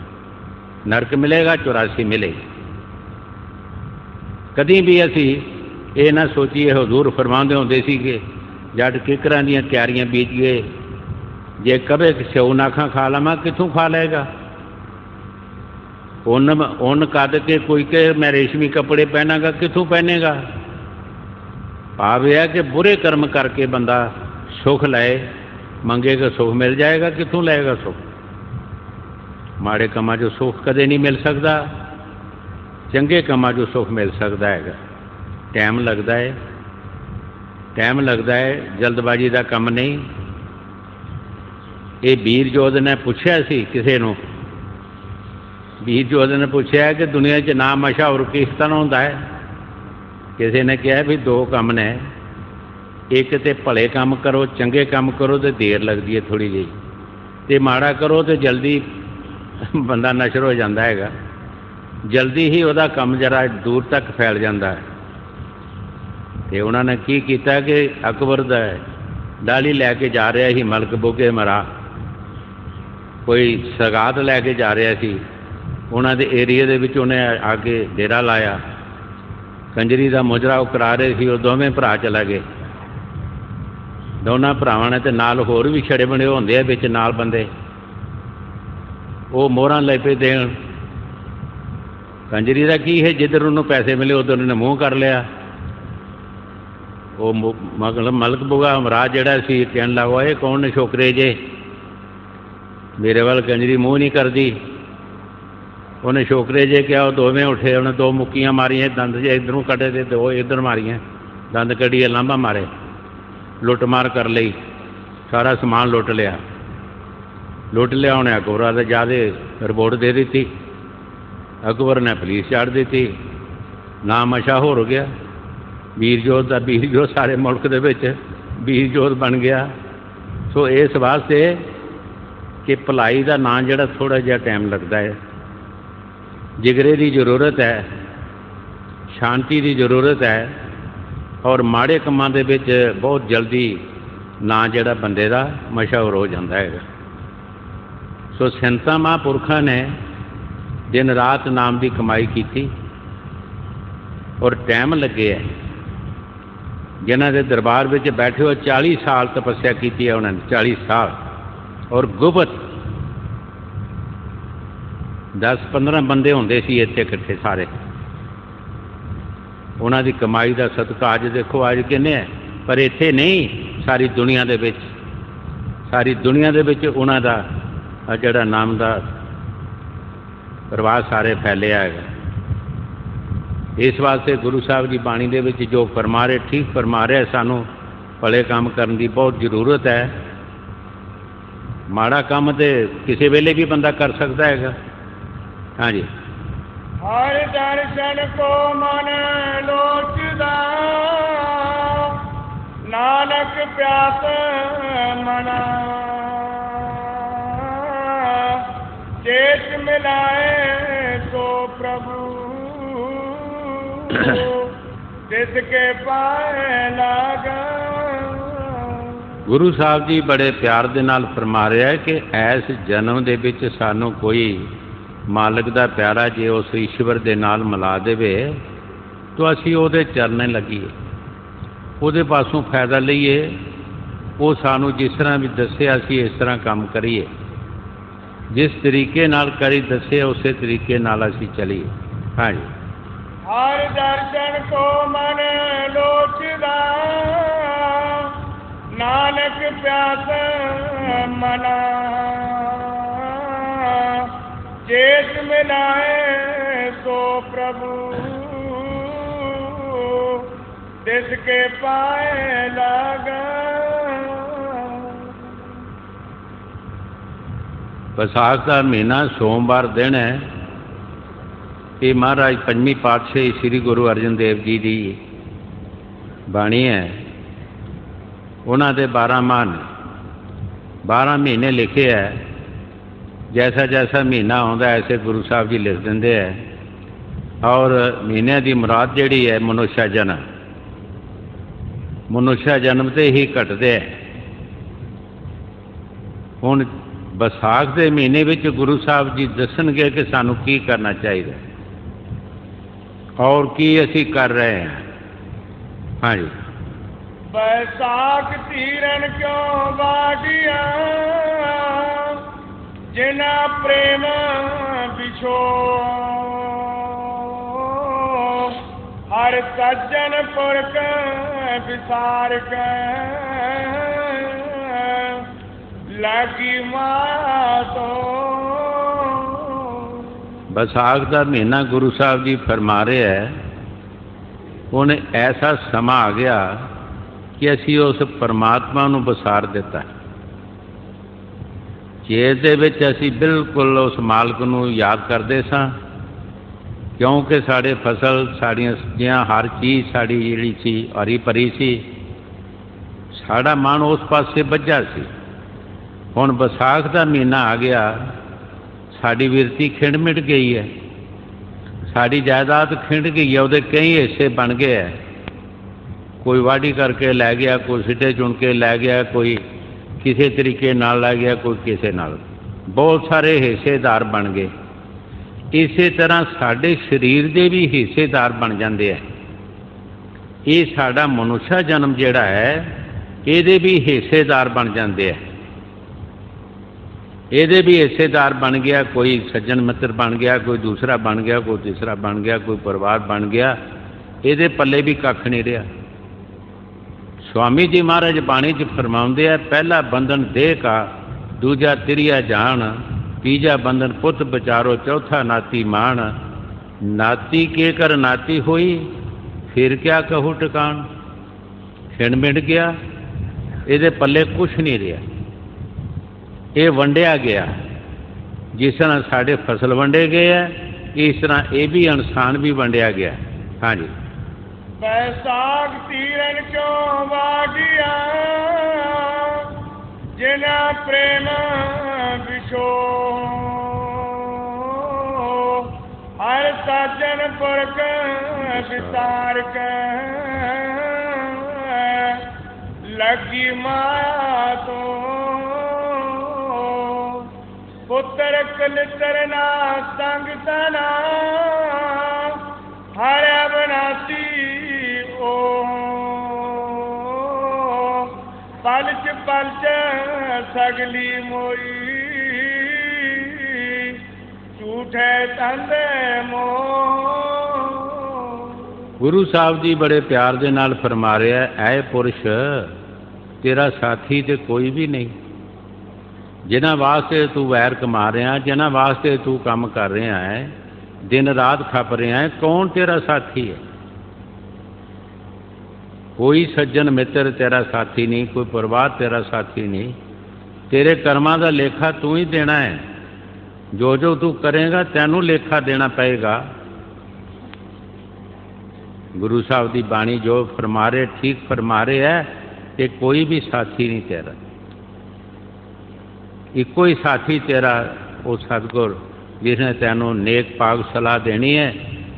नरक मिलेगा, 84 मिलेगी। कभी भी असी ये ना सोचिए, हजूर फरमाते होंदे सी कि जट किकरां दीयां क्यारियां बीज गए, जे कभी स्यौ नाखा खा लवा कितों खा लेगा। उन कद के कोई के मैं रेशमी कपड़े पहनागा कितों पहनेगा। भाव यह है कि बुरे कर्म करके बंदा सुख लाए, मंगेगा सुख मिल जाएगा, कितों लाएगा सुख? माड़े कामां जो सुख कदे नहीं मिल सकता, चंगे कामां जो सुख मिल सकता है। टाइम लगता है, टाइम लगता है, जल्दबाजी का काम नहीं। ये वीर जोध ने पूछा सी किसी नूं, वीर जोध ने पूछा कि दुनिया च ना मशहूर किस तरह होंदा है? किसी ने कहा भी दो काम ने, एक तो भले काम करो, चंगे काम करो तो देर लगती है थोड़ी जी, तो माड़ा करो तो जल्दी बंदा नशर हो जाता है, जल्दी ही वह काम जरा दूर तक फैल जाता है। तो उन्होंने की किया कि अकबर डाली लैके जा रहा ही मलक बुगे मरा, कोई सगात लैके जा रहा सी, उन्होंने एरिए दे विच उन्हें आके डेरा लाया, कंजरी का मुजरा करा रहे थे, वो दोवें भरा चला गए। दोनों भरावां ने ते नाल होर भी छड़े बने होंदे विच नाल बंदे, वो मोहरां ले पे देन। कंजरी का की है, जिधर उन्होंने पैसे मिले उधर उन्होंने मुँह कर लिया। वो मलक बुगा महाराज जड़ा सी कहन लगा, ये कौन ने छोकरे जे, मेरे वाल कंजरी मुँह नहीं करती। उन्हें छोकरे जे क्या, वो दोवें उठे, उन्हें दो मुक्कियां मारियां, दंद जे इधरों कटे थे, दो इधर मारियां, दंद कढ़िए लांभा मारे, लुट मार कर ली, सारा समान लुट लिया। लुट लिया उन्हें अकबर ने जाके रिपोर्ट दे दी। अकबर ने पुलिस चाड़ दी, नाम मशहूर हो गया वीर जोध का। वीर जोध सारे मुल्क दे विच वीर जोध बन गया। सो इस वास्ते कि भलाई का नाम जड़ा थोड़ा जिहा टाइम लगता है, जिगरे की जरूरत है, शांति की जरूरत है, और माड़े कामां दे विच बहुत जल्दी ना जड़ा बंदे का मशहूर हो जाता है। सो संतां महापुरखों ने दिन रात नाम की कमाई की थी, और टाइम लगे है। जिन्हों के दरबार में बैठे हो 40 साल तपस्या की है उन्होंने, 40 साल, और गुप्त 10-15 बंदे होंदे सी इत्थे इकट्ठे सारे। उन्हों की कमाई का सदका अज देखो अज किन्ने है, पर इत्थे नहीं, सारी दुनिया दे विच, सारी दुनिया दे विच उन्हां दा जिहड़ा नाम का प्रवाह सारे फैलिया है। इस वास्ते गुरु साहब की बाणी दे विच जो फरमा रहे, ठीक फरमा रहे, सानू भले काम करने की बहुत जरूरत है। माड़ा काम तो किसी वेले भी बंदा कर सकता है। हाँ जी। हर दर्शन को मन लोचदा, नानक प्यास मना, चेत मिलाए सो प्रभु, जिसके पाए लागा। गुरु साहब जी बड़े प्यार दे नाल फरमा रहे हैं कि ऐस जन्म दे विच सानू कोई मालिक दा प्यारा जे उस ईश्वर दे नाल मिला देवे, तो असी उहदे चरने लगीए, उहदे पासों फायदा लईए। वो सानू जिस तरह भी दसे असी इस तरह काम करिए, जिस तरीके नाल करी दसे उस तरीके नाल असी चलीए। हाँ जी। हर दर्शन को मन लोचदा, नानक नानक प्यास मना चेत मिलाए सो प्रभु जिसके पाए लागा। ਵਿਸਾਖ ਦਾ ਮਹੀਨਾ ਸੋਮਵਾਰ ਦਿਨ ਹੈ। ਇਹ ਮਹਾਰਾਜ ਪੰਜਵੀਂ ਪਾਤਸ਼ਾਹੀ ਸ੍ਰੀ ਗੁਰੂ ਅਰਜਨ ਦੇਵ ਜੀ ਦੀ ਬਾਣੀ ਹੈ। ਉਹਨਾਂ ਦੇ 12 ਮਾਹ 12 ਮਹੀਨੇ ਲਿਖੇ ਹੈ। ਜੈਸਾ ਜੈਸਾ ਮਹੀਨਾ ਆਉਂਦਾ ਐਸੇ ਗੁਰੂ ਸਾਹਿਬ ਜੀ ਲਿਖ ਦਿੰਦੇ ਹੈ। ਔਰ ਮਹੀਨਿਆਂ ਦੀ ਮੁਰਾਦ ਜਿਹੜੀ ਹੈ ਮਨੁੱਖਾ ਜਨਮ, ਮਨੁੱਖਾ ਜਨਮ ਤੇ ਹੀ ਘਟਦੇ ਹੈ। ਹੁਣ ਵਿਸਾਖ ਦੇ ਮਹੀਨੇ ਵਿੱਚ ਗੁਰੂ ਸਾਹਿਬ ਜੀ ਦੱਸਣਗੇ ਕਿ ਸਾਨੂੰ ਕੀ ਕਰਨਾ ਚਾਹੀਦਾ ਔਰ ਕੀ ਅਸੀਂ ਕਰ ਰਹੇ ਹਾਂ। ਹਾਂਜੀ। बैसाख तीरन क्यों बागिया जिना प्रेम बिछो हर सज्जन पुरख विसार के लगी मातो। ਵਿਸਾਖ ਦਾ ਮਹੀਨਾ ਗੁਰੂ ਸਾਹਿਬ ਜੀ ਫਰਮਾ ਰਹੇ ਹੈ ਉਹਨੇ ਐਸਾ ਸਮਾਂ ਆ ਗਿਆ ਕਿ ਅਸੀਂ ਉਸ ਪਰਮਾਤਮਾ ਨੂੰ ਵਿਸਾਰ ਦਿੱਤਾ। ਚੇਤ ਦੇ ਵਿੱਚ ਅਸੀਂ ਬਿਲਕੁਲ ਉਸ ਮਾਲਕ ਨੂੰ ਯਾਦ ਕਰਦੇ ਸਾਂ ਕਿਉਂਕਿ ਸਾਡੇ ਫਸਲ, ਸਾਡੀਆਂ ਸਬਜ਼ੀਆਂ, ਹਰ ਚੀਜ਼ ਸਾਡੀ ਜਿਹੜੀ ਸੀ ਹਰੀ ਭਰੀ ਸੀ। ਸਾਡਾ ਮਨ ਉਸ ਪਾਸੇ ਬੱਝਾ ਸੀ। ਹੁਣ ਵਿਸਾਖ ਦਾ ਮਹੀਨਾ ਆ ਗਿਆ, ਸਾਡੀ ਬਿਰਤੀ ਖਿੰਡ ਮਿਟ ਗਈ ਹੈ, ਸਾਡੀ ਜਾਇਦਾਦ ਖਿੰਡ ਗਈ ਹੈ, ਉਹਦੇ ਕਈ ਹਿੱਸੇ ਬਣ ਗਏ ਹੈ। ਕੋਈ ਵਾਢੀ ਕਰਕੇ ਲੈ ਗਿਆ, ਕੋਈ ਸਿੱਟੇ ਚੁਣ ਕੇ ਲੈ ਗਿਆ, ਕੋਈ ਕਿਸੇ ਤਰੀਕੇ ਨਾਲ ਲੈ ਗਿਆ, ਕੋਈ ਕਿਸੇ ਨਾਲ। ਬਹੁਤ ਸਾਰੇ ਹਿੱਸੇਦਾਰ ਬਣ ਗਏ। ਇਸੇ ਤਰ੍ਹਾਂ ਸਾਡੇ ਸਰੀਰ ਦੇ ਵੀ ਹਿੱਸੇਦਾਰ ਬਣ ਜਾਂਦੇ ਹੈ। ਇਹ ਸਾਡਾ ਮਨੁੱਖਾ ਜਨਮ ਜਿਹੜਾ ਹੈ ਇਹਦੇ ਵੀ ਹਿੱਸੇਦਾਰ ਬਣ ਜਾਂਦੇ ਹੈ। ਇਹਦੇ ਵੀ ਹਿੱਸੇਦਾਰ ਬਣ ਗਿਆ। ਕੋਈ ਸੱਜਣ ਮਿੱਤਰ ਬਣ ਗਿਆ, ਕੋਈ ਦੂਸਰਾ ਬਣ ਗਿਆ, ਕੋਈ ਤੀਸਰਾ ਬਣ ਗਿਆ, ਕੋਈ ਪਰਿਵਾਰ ਬਣ ਗਿਆ। ਇਹਦੇ ਪੱਲੇ ਵੀ ਕੱਖ ਨਹੀਂ ਰਿਹਾ। स्वामी जी महाराज बाणी च फरमाउंदे है, पहला बंधन देह का, दूजा तिरिया जान, तीजा बंधन पुत बचारो, चौथा नाती मान। नाती के कर नाती हुई, फिर क्या कहूँ टकान। खिंड मिट गया, ये पल्ले कुछ नहीं रहा। ये वंडिया गया। जिस तरह साढ़े फसल वंडे गए है, इस तरह ये भी इंसान भी वंडिया गया। हाँ जी। बैसाख तीरन क्यों बागिया जिना प्रेम बिछो हर सज्जन पुरख विसार के लगी माया तो। पुत्र कलितर ना संग तना हर अविनाशी पलच पलच सगली मोई झूठे तंदे मो। गुरु साहब जी बड़े प्यार दे नाल फरमा रहे हैं, ऐ पुरुष तेरा साथी ते कोई भी नहीं। जिन्हां वास्ते तू वैर कमा रहा, जिन्हां वास्ते तू काम कर रहा है, दिन रात खप रहा है, कौन तेरा साथी है? कोई सज्जन मित्र तेरा साथी नहीं, कोई परिवार तेरा साथी नहीं। तेरे कर्मां दा लेखा तू ही देना है। जो जो तू करेगा तैनू लेखा देना पएगा। गुरु साहब की बाणी जो फरमा रहे ठीक फरमा रहे है कि कोई भी साथी नहीं तेरा, इको ही साथी तेरा वो सतगुर जिसने तैनू नेक पाग सलाह देनी है,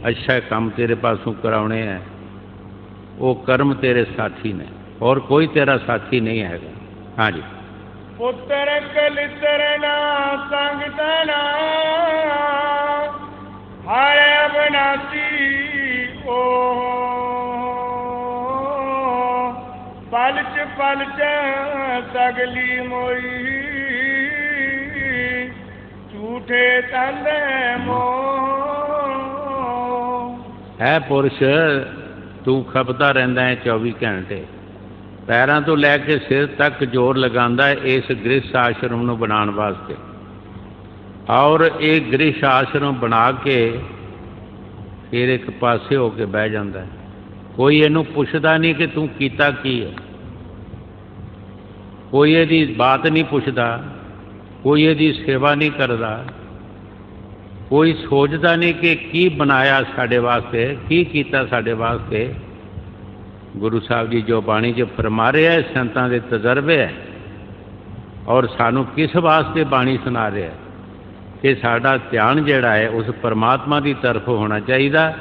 अच्छा काम तेरे पासों कराने हैं, वो कर्म तेरे साथी ने, और कोई तेरा साथी नहीं है। हाँ जी। पुत्र कलितर ना संग तना हर अविनाशी ओ पलच पलच सगली मोई झूठे तंदे मो। है पुरुष तू खपता रहता है 24 घंटे, ਪੈਰਾਂ ਤੋਂ ਲੈ ਕੇ ਸਿਰ ਤੱਕ ਜ਼ੋਰ ਲਗਾਉਂਦਾ ਹੈ ਇਸ ਗ੍ਰਹਿਸਥ ਆਸ਼ਰਮ ਨੂੰ ਬਣਾਉਣ ਵਾਸਤੇ। ਔਰ ਇਹ ਗ੍ਰਹਿਸਥ ਆਸ਼ਰਮ ਬਣਾ ਕੇ ਫਿਰ ਇੱਕ ਪਾਸੇ ਹੋ ਕੇ ਬਹਿ ਜਾਂਦਾ ਹੈ। ਕੋਈ ਇਹਨੂੰ ਪੁੱਛਦਾ ਨਹੀਂ ਕਿ ਤੂੰ ਕੀਤਾ ਕੀ ਹੈ, ਕੋਈ ਇਹਦੀ ਬਾਤ ਨਹੀਂ ਪੁੱਛਦਾ, ਕੋਈ ਇਹਦੀ ਸੇਵਾ ਨਹੀਂ ਕਰਦਾ, ਕੋਈ ਸੋਚਦਾ ਨਹੀਂ ਕਿ ਕੀ ਬਣਾਇਆ ਸਾਡੇ ਵਾਸਤੇ, ਕੀ ਕੀਤਾ ਸਾਡੇ ਵਾਸਤੇ। ਗੁਰੂ ਸਾਹਿਬ ਜੀ ਜੋ ਬਾਣੀ 'ਚ ਫਰਮਾ ਰਹੇ ਹੈ, ਸੰਤਾਂ ਦੇ ਤਜਰਬੇ ਹੈ, ਔਰ ਸਾਨੂੰ ਕਿਸ ਵਾਸਤੇ ਬਾਣੀ ਸੁਣਾ ਰਿਹਾ ਕਿ ਸਾਡਾ ਧਿਆਨ ਜਿਹੜਾ ਹੈ ਉਸ ਪਰਮਾਤਮਾ ਦੀ ਤਰਫ ਹੋਣਾ ਚਾਹੀਦਾ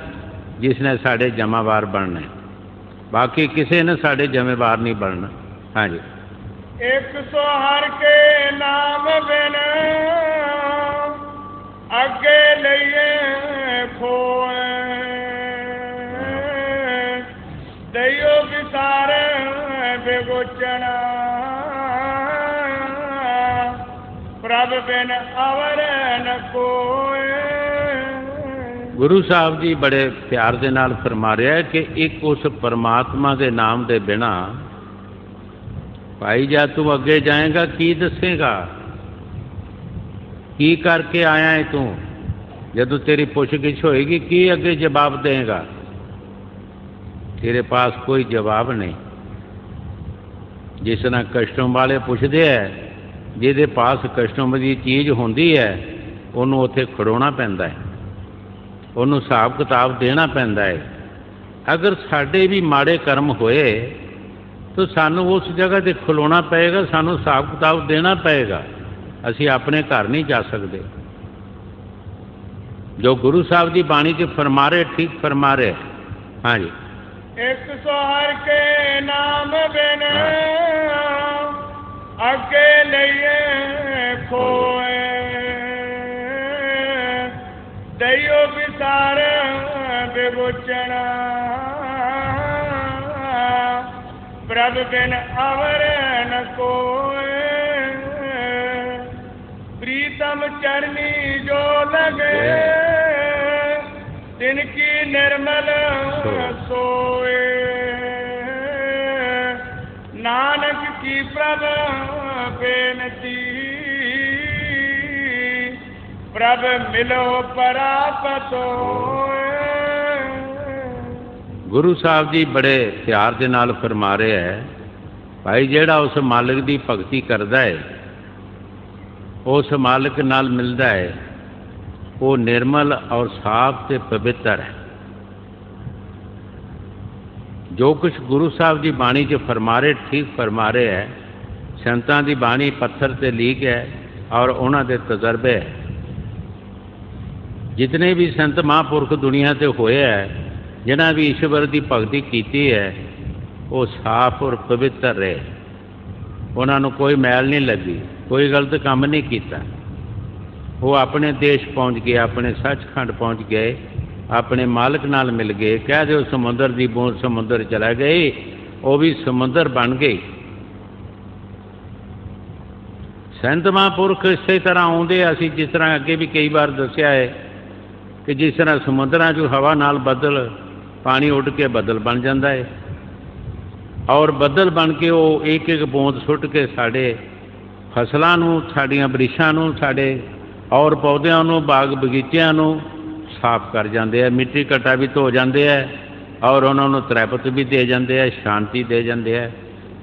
ਜਿਸ ਨੇ ਸਾਡੇ ਜ਼ਿੰਮੇਵਾਰ ਬਣਨਾ। ਬਾਕੀ ਕਿਸੇ ਨੇ ਸਾਡੇ ਜ਼ਿੰਮੇਵਾਰ ਨਹੀਂ ਬਣਨਾ। ਹਾਂਜੀ। एक सो हर के नाम बिन अगे लइए खोए दइयो विसार बेगोचना प्रभ बिन अवर न कोए। ਗੁਰੂ ਸਾਹਿਬ ਜੀ ਬੜੇ ਪਿਆਰ ਦੇ ਨਾਲ ਫਰਮਾ ਰਿਹਾ ਕਿ ਇੱਕ ਉਸ ਪਰਮਾਤਮਾ ਦੇ ਨਾਮ ਦੇ ਬਿਨਾਂ ਭਾਈ ਜਦ ਤੂੰ ਅੱਗੇ ਜਾਏਗਾ ਕੀ ਦੱਸੇਗਾ, ਕੀ ਕਰਕੇ ਆਇਆ ਹੈ ਤੂੰ। ਜਦੋਂ ਤੇਰੀ ਪੁੱਛਗਿੱਛ ਹੋਏਗੀ ਕੀ ਅੱਗੇ ਜਵਾਬ ਦੇਗਾ। ਤੇਰੇ ਪਾਸ ਕੋਈ ਜਵਾਬ ਨਹੀਂ। ਜਿਸ ਤਰ੍ਹਾਂ ਕਸਟਮ ਵਾਲੇ ਪੁੱਛਦੇ ਹੈ, ਜਿਹਦੇ ਪਾਸ ਕਸਟਮ ਦੀ ਚੀਜ਼ ਹੁੰਦੀ ਹੈ ਉਹਨੂੰ ਉੱਥੇ ਖੜੋਣਾ ਪੈਂਦਾ ਹੈ, ਉਹਨੂੰ ਹਿਸਾਬ ਕਿਤਾਬ ਦੇਣਾ ਪੈਂਦਾ ਹੈ। ਅਗਰ ਸਾਡੇ ਵੀ ਮਾੜੇ ਕਰਮ ਹੋਏ तो सानू उस जगह ते खलोना पएगा, सानू हिसाब किताब देना पएगा। असी अपने घर नहीं जा सकते। जो गुरु साहब जी बाणी च फरमा रहे ठीक फरमा रहे। हाँ जी। एक सोहर के नाम बिन अगे लइए खोए दइयो विसार बेगोचना प्रभ बिन अवर न कोए प्रीतम चरनी जो लगे तिनकी निर्मल सोए नानक की प्रभ बेनती प्रभ मिलो परापत होए। गुरु साहब जी बड़े प्यार के नाल फरमा रहे हैं भाई जेड़ा उस मालिक की भगती करता है उस मालिक नाल मिलता है वो निर्मल और साफ ते पवित्र है। जो कुछ गुरु साहब जी बाणी च फरमा रहे ठीक फरमा रहे हैं। संतां दी बाणी पत्थर ते लीक है और उन्हां दे तजर्बे है। जितने भी संत महापुरख दुनिया ते होए है जिन्हें भी ईश्वर की भगती की है वो साफ और पवित्र रहे, उन्होंने कोई मैल नहीं लगी, कोई गलत काम नहीं किया। वो अपने देश पहुँच गए, अपने सचखंड पहुँच गए, अपने मालिक नाल मिल गए। कह दो समुद्र की बूंद समुद्र चला गई, वो भी समुद्र बन गई। संत महापुरख इस तरह आउंदे असीं जिस तरह अगे भी कई बार दसिया है कि जिस तरह समुद्रां चों हवा नाल बदल पानी उड़ के बदल बन जाता है और बदल बन के वो एक एक बूंद सुट के साढ़े फसलों नूं साड़ियां बरिशां नूं साढ़े और पौधों नूं बाग बगीचियां नूं साफ कर जाते हैं। मिट्टी घट्टा भी धो जाते हैं और उन्होंने तरैपत भी दे जाते हैं, शांति दे जाते हैं,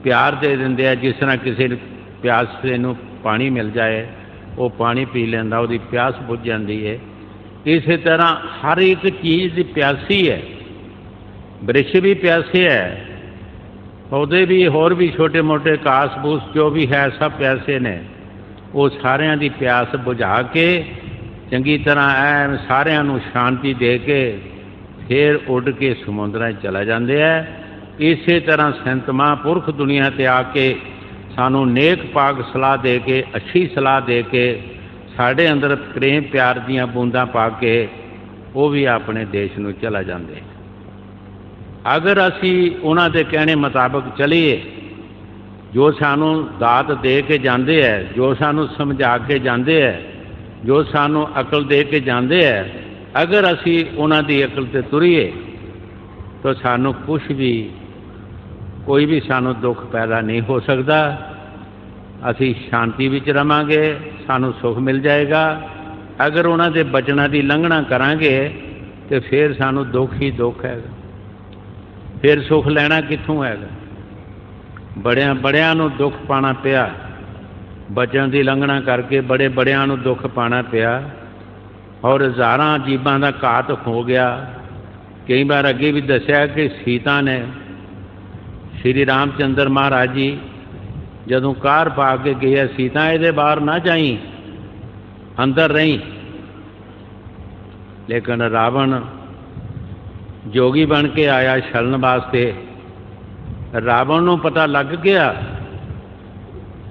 प्यार दे देंगे हैं। जिस तरह किसी प्यासे नूं पानी मिल जाए वो पानी पी लेंदा, उसकी प्यास बुझ जाती है। इस तरह हर एक चीज़ की प्यासी है। वृक्ष भी प्यासे है, पौधे भी होर भी छोटे मोटे घास फूस जो भी है सब प्यासे ने। वो सारिਆਂ ਦੀ प्यास बुझा के चंगी तरह ऐ सारिਆਂ ਨੂੰ शांति दे के फिर उड़ के समुद्रां चला जाते हैं। इस तरह संत महापुरख दुनिया ते आके सानू नेक पाक सलाह दे के अच्छी सलाह दे के साढ़े अंदर प्रेम प्यार दियां बूंदां पा के वो भी अपने देश नूं चला जाते हैं। अगर असी उन्हां दे कहने मुताबिक चलीए, जो सानू दात दे के जाते हैं, जो सानू समझा के जाते हैं, जो सानू अकल दे के जाते हैं, अगर असी उन्हां दी अकल ते तुरीए तो सानू कुछ भी कोई भी सानू दुख पैदा नहीं हो सकता। असी शांति विच रवांगे, सानू सुख मिल जाएगा। अगर उन्हां दे बचनां दी लंघना करांगे तो फिर सानू दुख ही दुख है, फिर सुख लेना कित्थों है। बड़ियां बड़ियां नूं दुख पाना पिया, बचन की लंघना करके बड़े बड़ियां नूं दुख पाना पिया और हज़ारां जीवां दा घात हो गया। कई बार अगे भी दसिया कि सीता ने श्री रामचंद्र महाराज जी जदों कार पा के गए, सीता इहदे बाहर ना जाई, अंदर रही। लेकिन रावण जोगी बन के आया छलन वास्ते। रावण नूं पता लग गया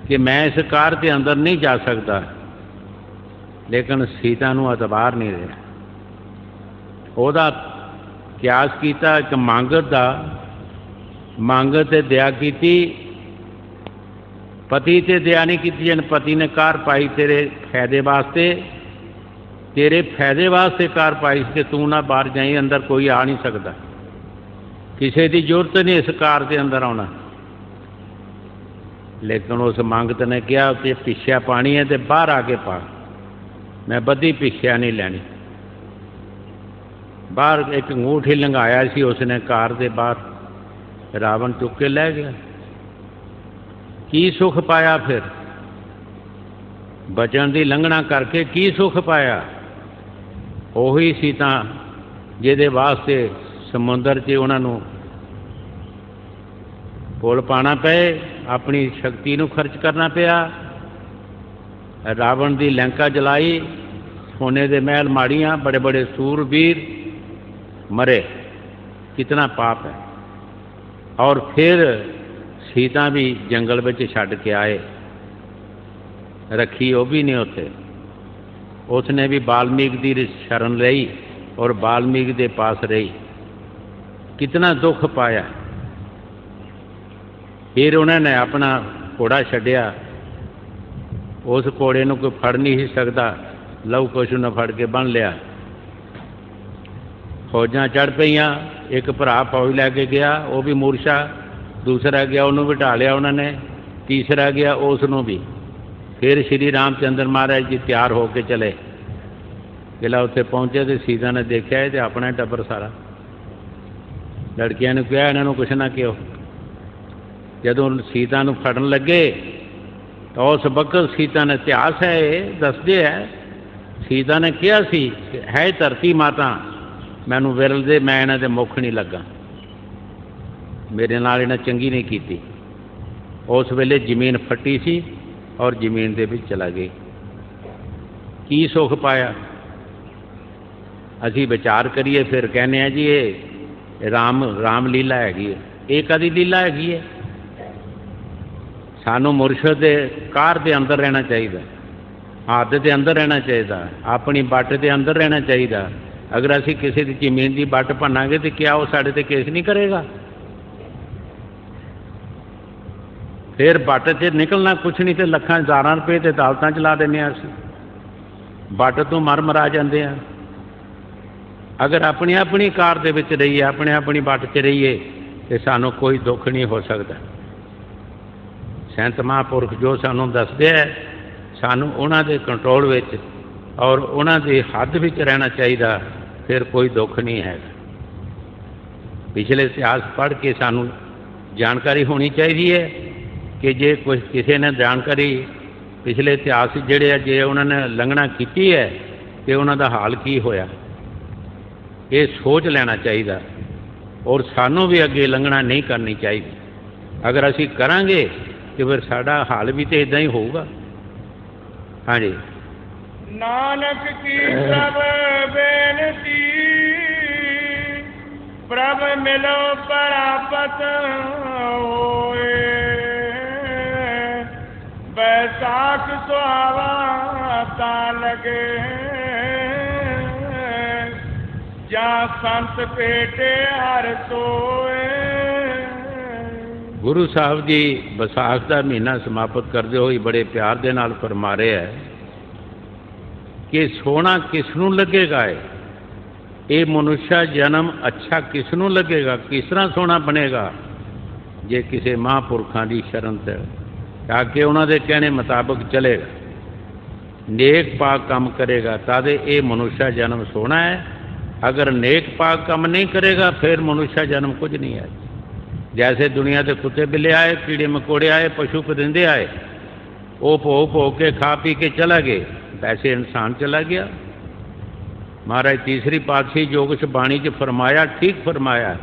कि मैं इस कार के अंदर नहीं जा सकता, लेकिन सीता नूं एतबार नहीं रहा। ਉਹਦਾ ਕਿਆਸ ਕੀਤਾ ਇੱਕ ਮੰਗਤ ਦਾ, ਮੰਗਤ ਤੇ दया की, पति ते दया नहीं की। जन पति ने कार पाई तेरे फायदे वास्ते, तेरे फायदे वास्ते कार पाई कि तू ना बाहर जाई, अंदर कोई आ नहीं सकता, किसी की जरूरत नहीं इस कार के अंदर आना। लेकिन उस मंगत ने कहा कि भिक्षा पानी है तो बाहर आके पा, मैं बदी भिक्षा नहीं लैनी। बाहर एक अंगूठी लंघाया सी उसने कार के बाहर, रावण चुक के लै गया। की सुख पाया फिर? बचन की लंघना करके की सुख पाया? ਉਹੀ सीता ਜਿਹਦੇ वास्ते समुद्र च उन्होंने पुल पाना पे, अपनी शक्ति नूं खर्च करना पिया। रावण की लंका जलाई, सोने के महल माड़ियाँ, बड़े बड़े सूरवीर मरे, कितना पाप है। और फिर सीता भी जंगल में छड्ड के आए, रखी वो भी नहीं उत्थे। उसने भी वाल्मीकि की शरण रही और वाल्मीकि के पास रही, कितना दुख पाया। फिर उन्होंने अपना घोड़ा छड्डिया, उस घोड़े को कोई फड़ नहीं सकता, लहू कुछ न फड़ के बन लिया। फौजां चढ़ पईयां, एक भरा फौज लैके गया, वो भी मूर्छा, दूसरा गया उन्होंने बिठा लिया उन्होंने, तीसरा गया उसनों भी। फिर श्री रामचंद्र महाराज जी तैयार होके चले, किला उत्थे पहुँचे तो सीता ने देखा है तो अपना टब्बर सारा। लड़कियां ने कहा इन्हों कुछ ना कहो। जदों सीता नूं फड़न लगे तो उस वक्त सीता ने, इतिहास है ये दसदे है, सीता ने कहा सी है धरती माता मैनू विरल दे, मैं इन्हां दे मुख नहीं लगा, मेरे नाल इन्हां चंगी नहीं की। उस वेले जमीन फटी सी और जमीन दे विच चला गई। की सुख पाया? असी विचार करिए फिर कहने हैं जी ये राम लीला हैगी है। ये कदी लीला हैगी है? सानू मुरशद दे कार के अंदर रहना चाहिए, हाथ के अंदर रहना चाहिए, अपनी बट के अंदर रहना चाहिए। अगर असी किसी की जमीन की बट भनांगे तो क्या वो साढ़े ते केस नहीं करेगा? फिर बट से निकलना कुछ नहीं तो लखां हज़ारां रुपये तो अदालतां चला देने असीं, बट तो मर मरा जाते हैं। अगर अपनी अपनी कार दे विच रहीए, अपने अपनी बट च रहीए तो सानू कोई दुख नहीं हो सकता। संत महापुरख जो सानू दसदे है, सानू उन्हां दे कंट्रोल विच और उन्हां दी हद विच रहना चाहिए, फिर कोई दुख नहीं है। पिछले इतिहास पढ़ के सानू जानकारी होनी चाहिए है कि जे कुछ किसी ने जानकारी पिछले इतिहास जिहड़े जे उन्होंने लंघना की है तो उन्हों का हाल की होया, ये सोच लेना चाहिए। और सानू भी अगे लंघना नहीं करनी चाहिए। अगर असी करांगे तो फिर साडा हाल भी तो इदां ही होगा। हाँ जी। नानक की सब बेनती, प्रभ मिलो परापत होए, बैसाख सुहावा ता लगे, जा संत पेटे हर सोए। गुरु साहब जी बैसाख का महीना समाप्त करते हुए बड़े प्यार के नाल फरमा रहे है कि सोना किसनू लगेगा है, ये मनुष्य जन्म अच्छा किसनू लगेगा, किस तरह सोना बनेगा। जे किसी महापुरखों की शरण ते ताकि उन्होंने कहने मुताबिक चलेगा, नेक पाक काम करेगा तद ये मनुष्य जन्म सोना है। अगर नेक पाक काम नहीं करेगा फिर मनुष्य जन्म कुछ नहीं है। जैसे दुनिया के कुत्ते बिल्ले आए, कीड़े मकोड़े आए, पशु परिंदे आए, वो भो के खा पी के चला गए, वैसे इंसान चला गया। महाराज तीसरी पातशाही जो कुछ बाणी च फरमाया ठीक फरमाया,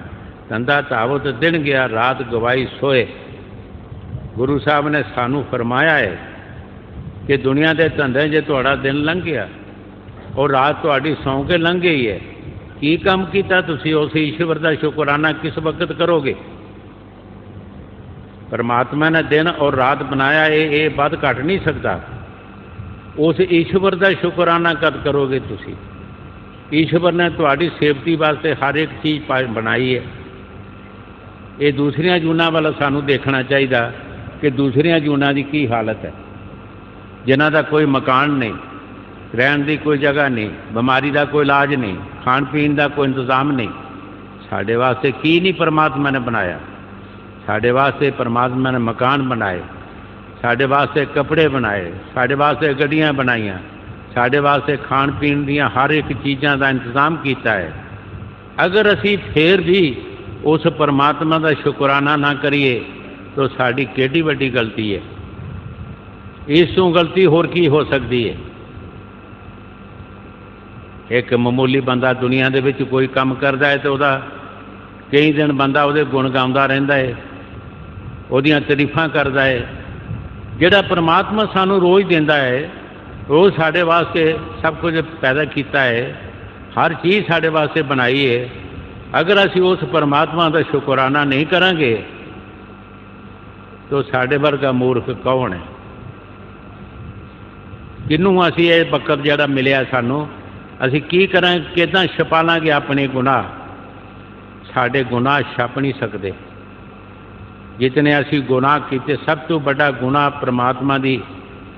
धंधा धावत दिन गया रात गवाई सोए। गुरु साहब ने सानू फरमाया है कि दुनिया के धंधे जे तुहाड़ा दिन लंघ गया और रात तुहाड़ी सौ के लंघ गई है, की काम किया तुसी, उस ईश्वर का शुकराना किस वक्त करोगे? परमात्मा ने दिन और रात बनाया, ये बद घट नहीं सकता। उस ईश्वर का शुकराना कद करोगे तुसी? ईश्वर ने तुहाड़ी सेफ्टी वास्ते हर एक चीज़ बनाई है। ये दूसरिया जूनां वाल सानू देखना चाहिए कि दूसरिया जूनां की की हालत है, जिन्हां दा कोई मकान नहीं, रहन की कोई जगह नहीं, बीमारी का कोई इलाज नहीं, खाण पीण का कोई इंतजाम नहीं। साढ़े वास्ते की नहीं परमात्मा ने बनाया? साढ़े वास्ते परमात्मा ने मकान बनाए, साढ़े वास्ते कपड़े बनाए, साढ़े वास्ते गड्डियां बनाईयां, साढ़े वास्ते खाण पीण दियां हर एक चीज़ों का इंतजाम किया है। अगर असी फिर भी उस परमात्मा का शुकराना ना करिए तो साड़ी केडी वड्डी गलती है। इस तो गलती होर की हो सकती है? एक मामूली बंदा दुनिया दे विच कोई काम करता है तो वह कई दिन बंदा वो गुण गाता रहता है, वह तारीफा करता है। जिहड़ा परमात्मा सानू रोज़ देंदा है, रोज़ साढ़े वास्ते सब कुछ पैदा किया है, हर चीज़ साढ़े वास्ते बनाई है। अगर असी उस परमात्मा का शुकराना नहीं करांगे तो साढ़े वर्गा मूर्ख कौन है? किनू असी ये बकत जिहड़ा मिलिया सानू असी की करा, किदां छपालांगे अपने गुनाह? साढ़े गुनाह छप नहीं सकते। जितने असी गुनाह किए, सब तो बड़ा गुनाह परमात्मा की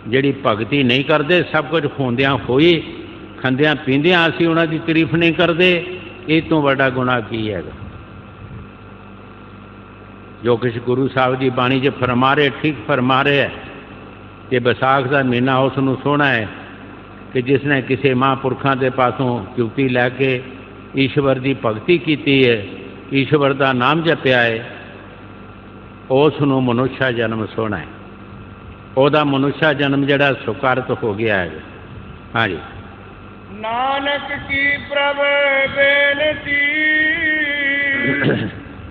जिहड़ी भगती नहीं करते, सब कुछ होंदियां होई खंदियां पींदियां असी उन्हां दी तारीफ नहीं करते, ये तो बड़ा गुनाह की है? जो कुछ गुरु साहब की बाणी च फरमा रहे ठीक फरमा रहे है कि बैसाख का महीना उसनूं सोहना है कि जिसने किसी महापुरखों के पासों जुगती लैके ईश्वर की भगती की है, ईश्वर का नाम जपया है, उसनूं मनुष्य जन्म सोहना है। ਉਹਦਾ मनुष्य जन्म जड़ा सुकारत हो गया है। हाँ जी। नानक की प्रभ बेनती,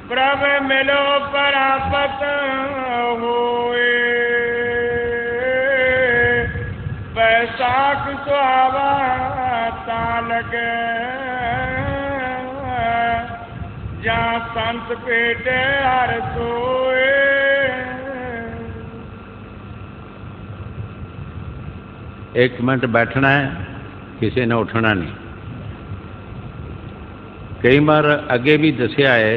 प्रभ मिलो परापत होए, बैसाख सुहावा ता लगे, जहाँ संत पेटे हर सोए। एक मिनट बैठना है, किसी ने उठना नहीं। कई बार अगे भी दसिया है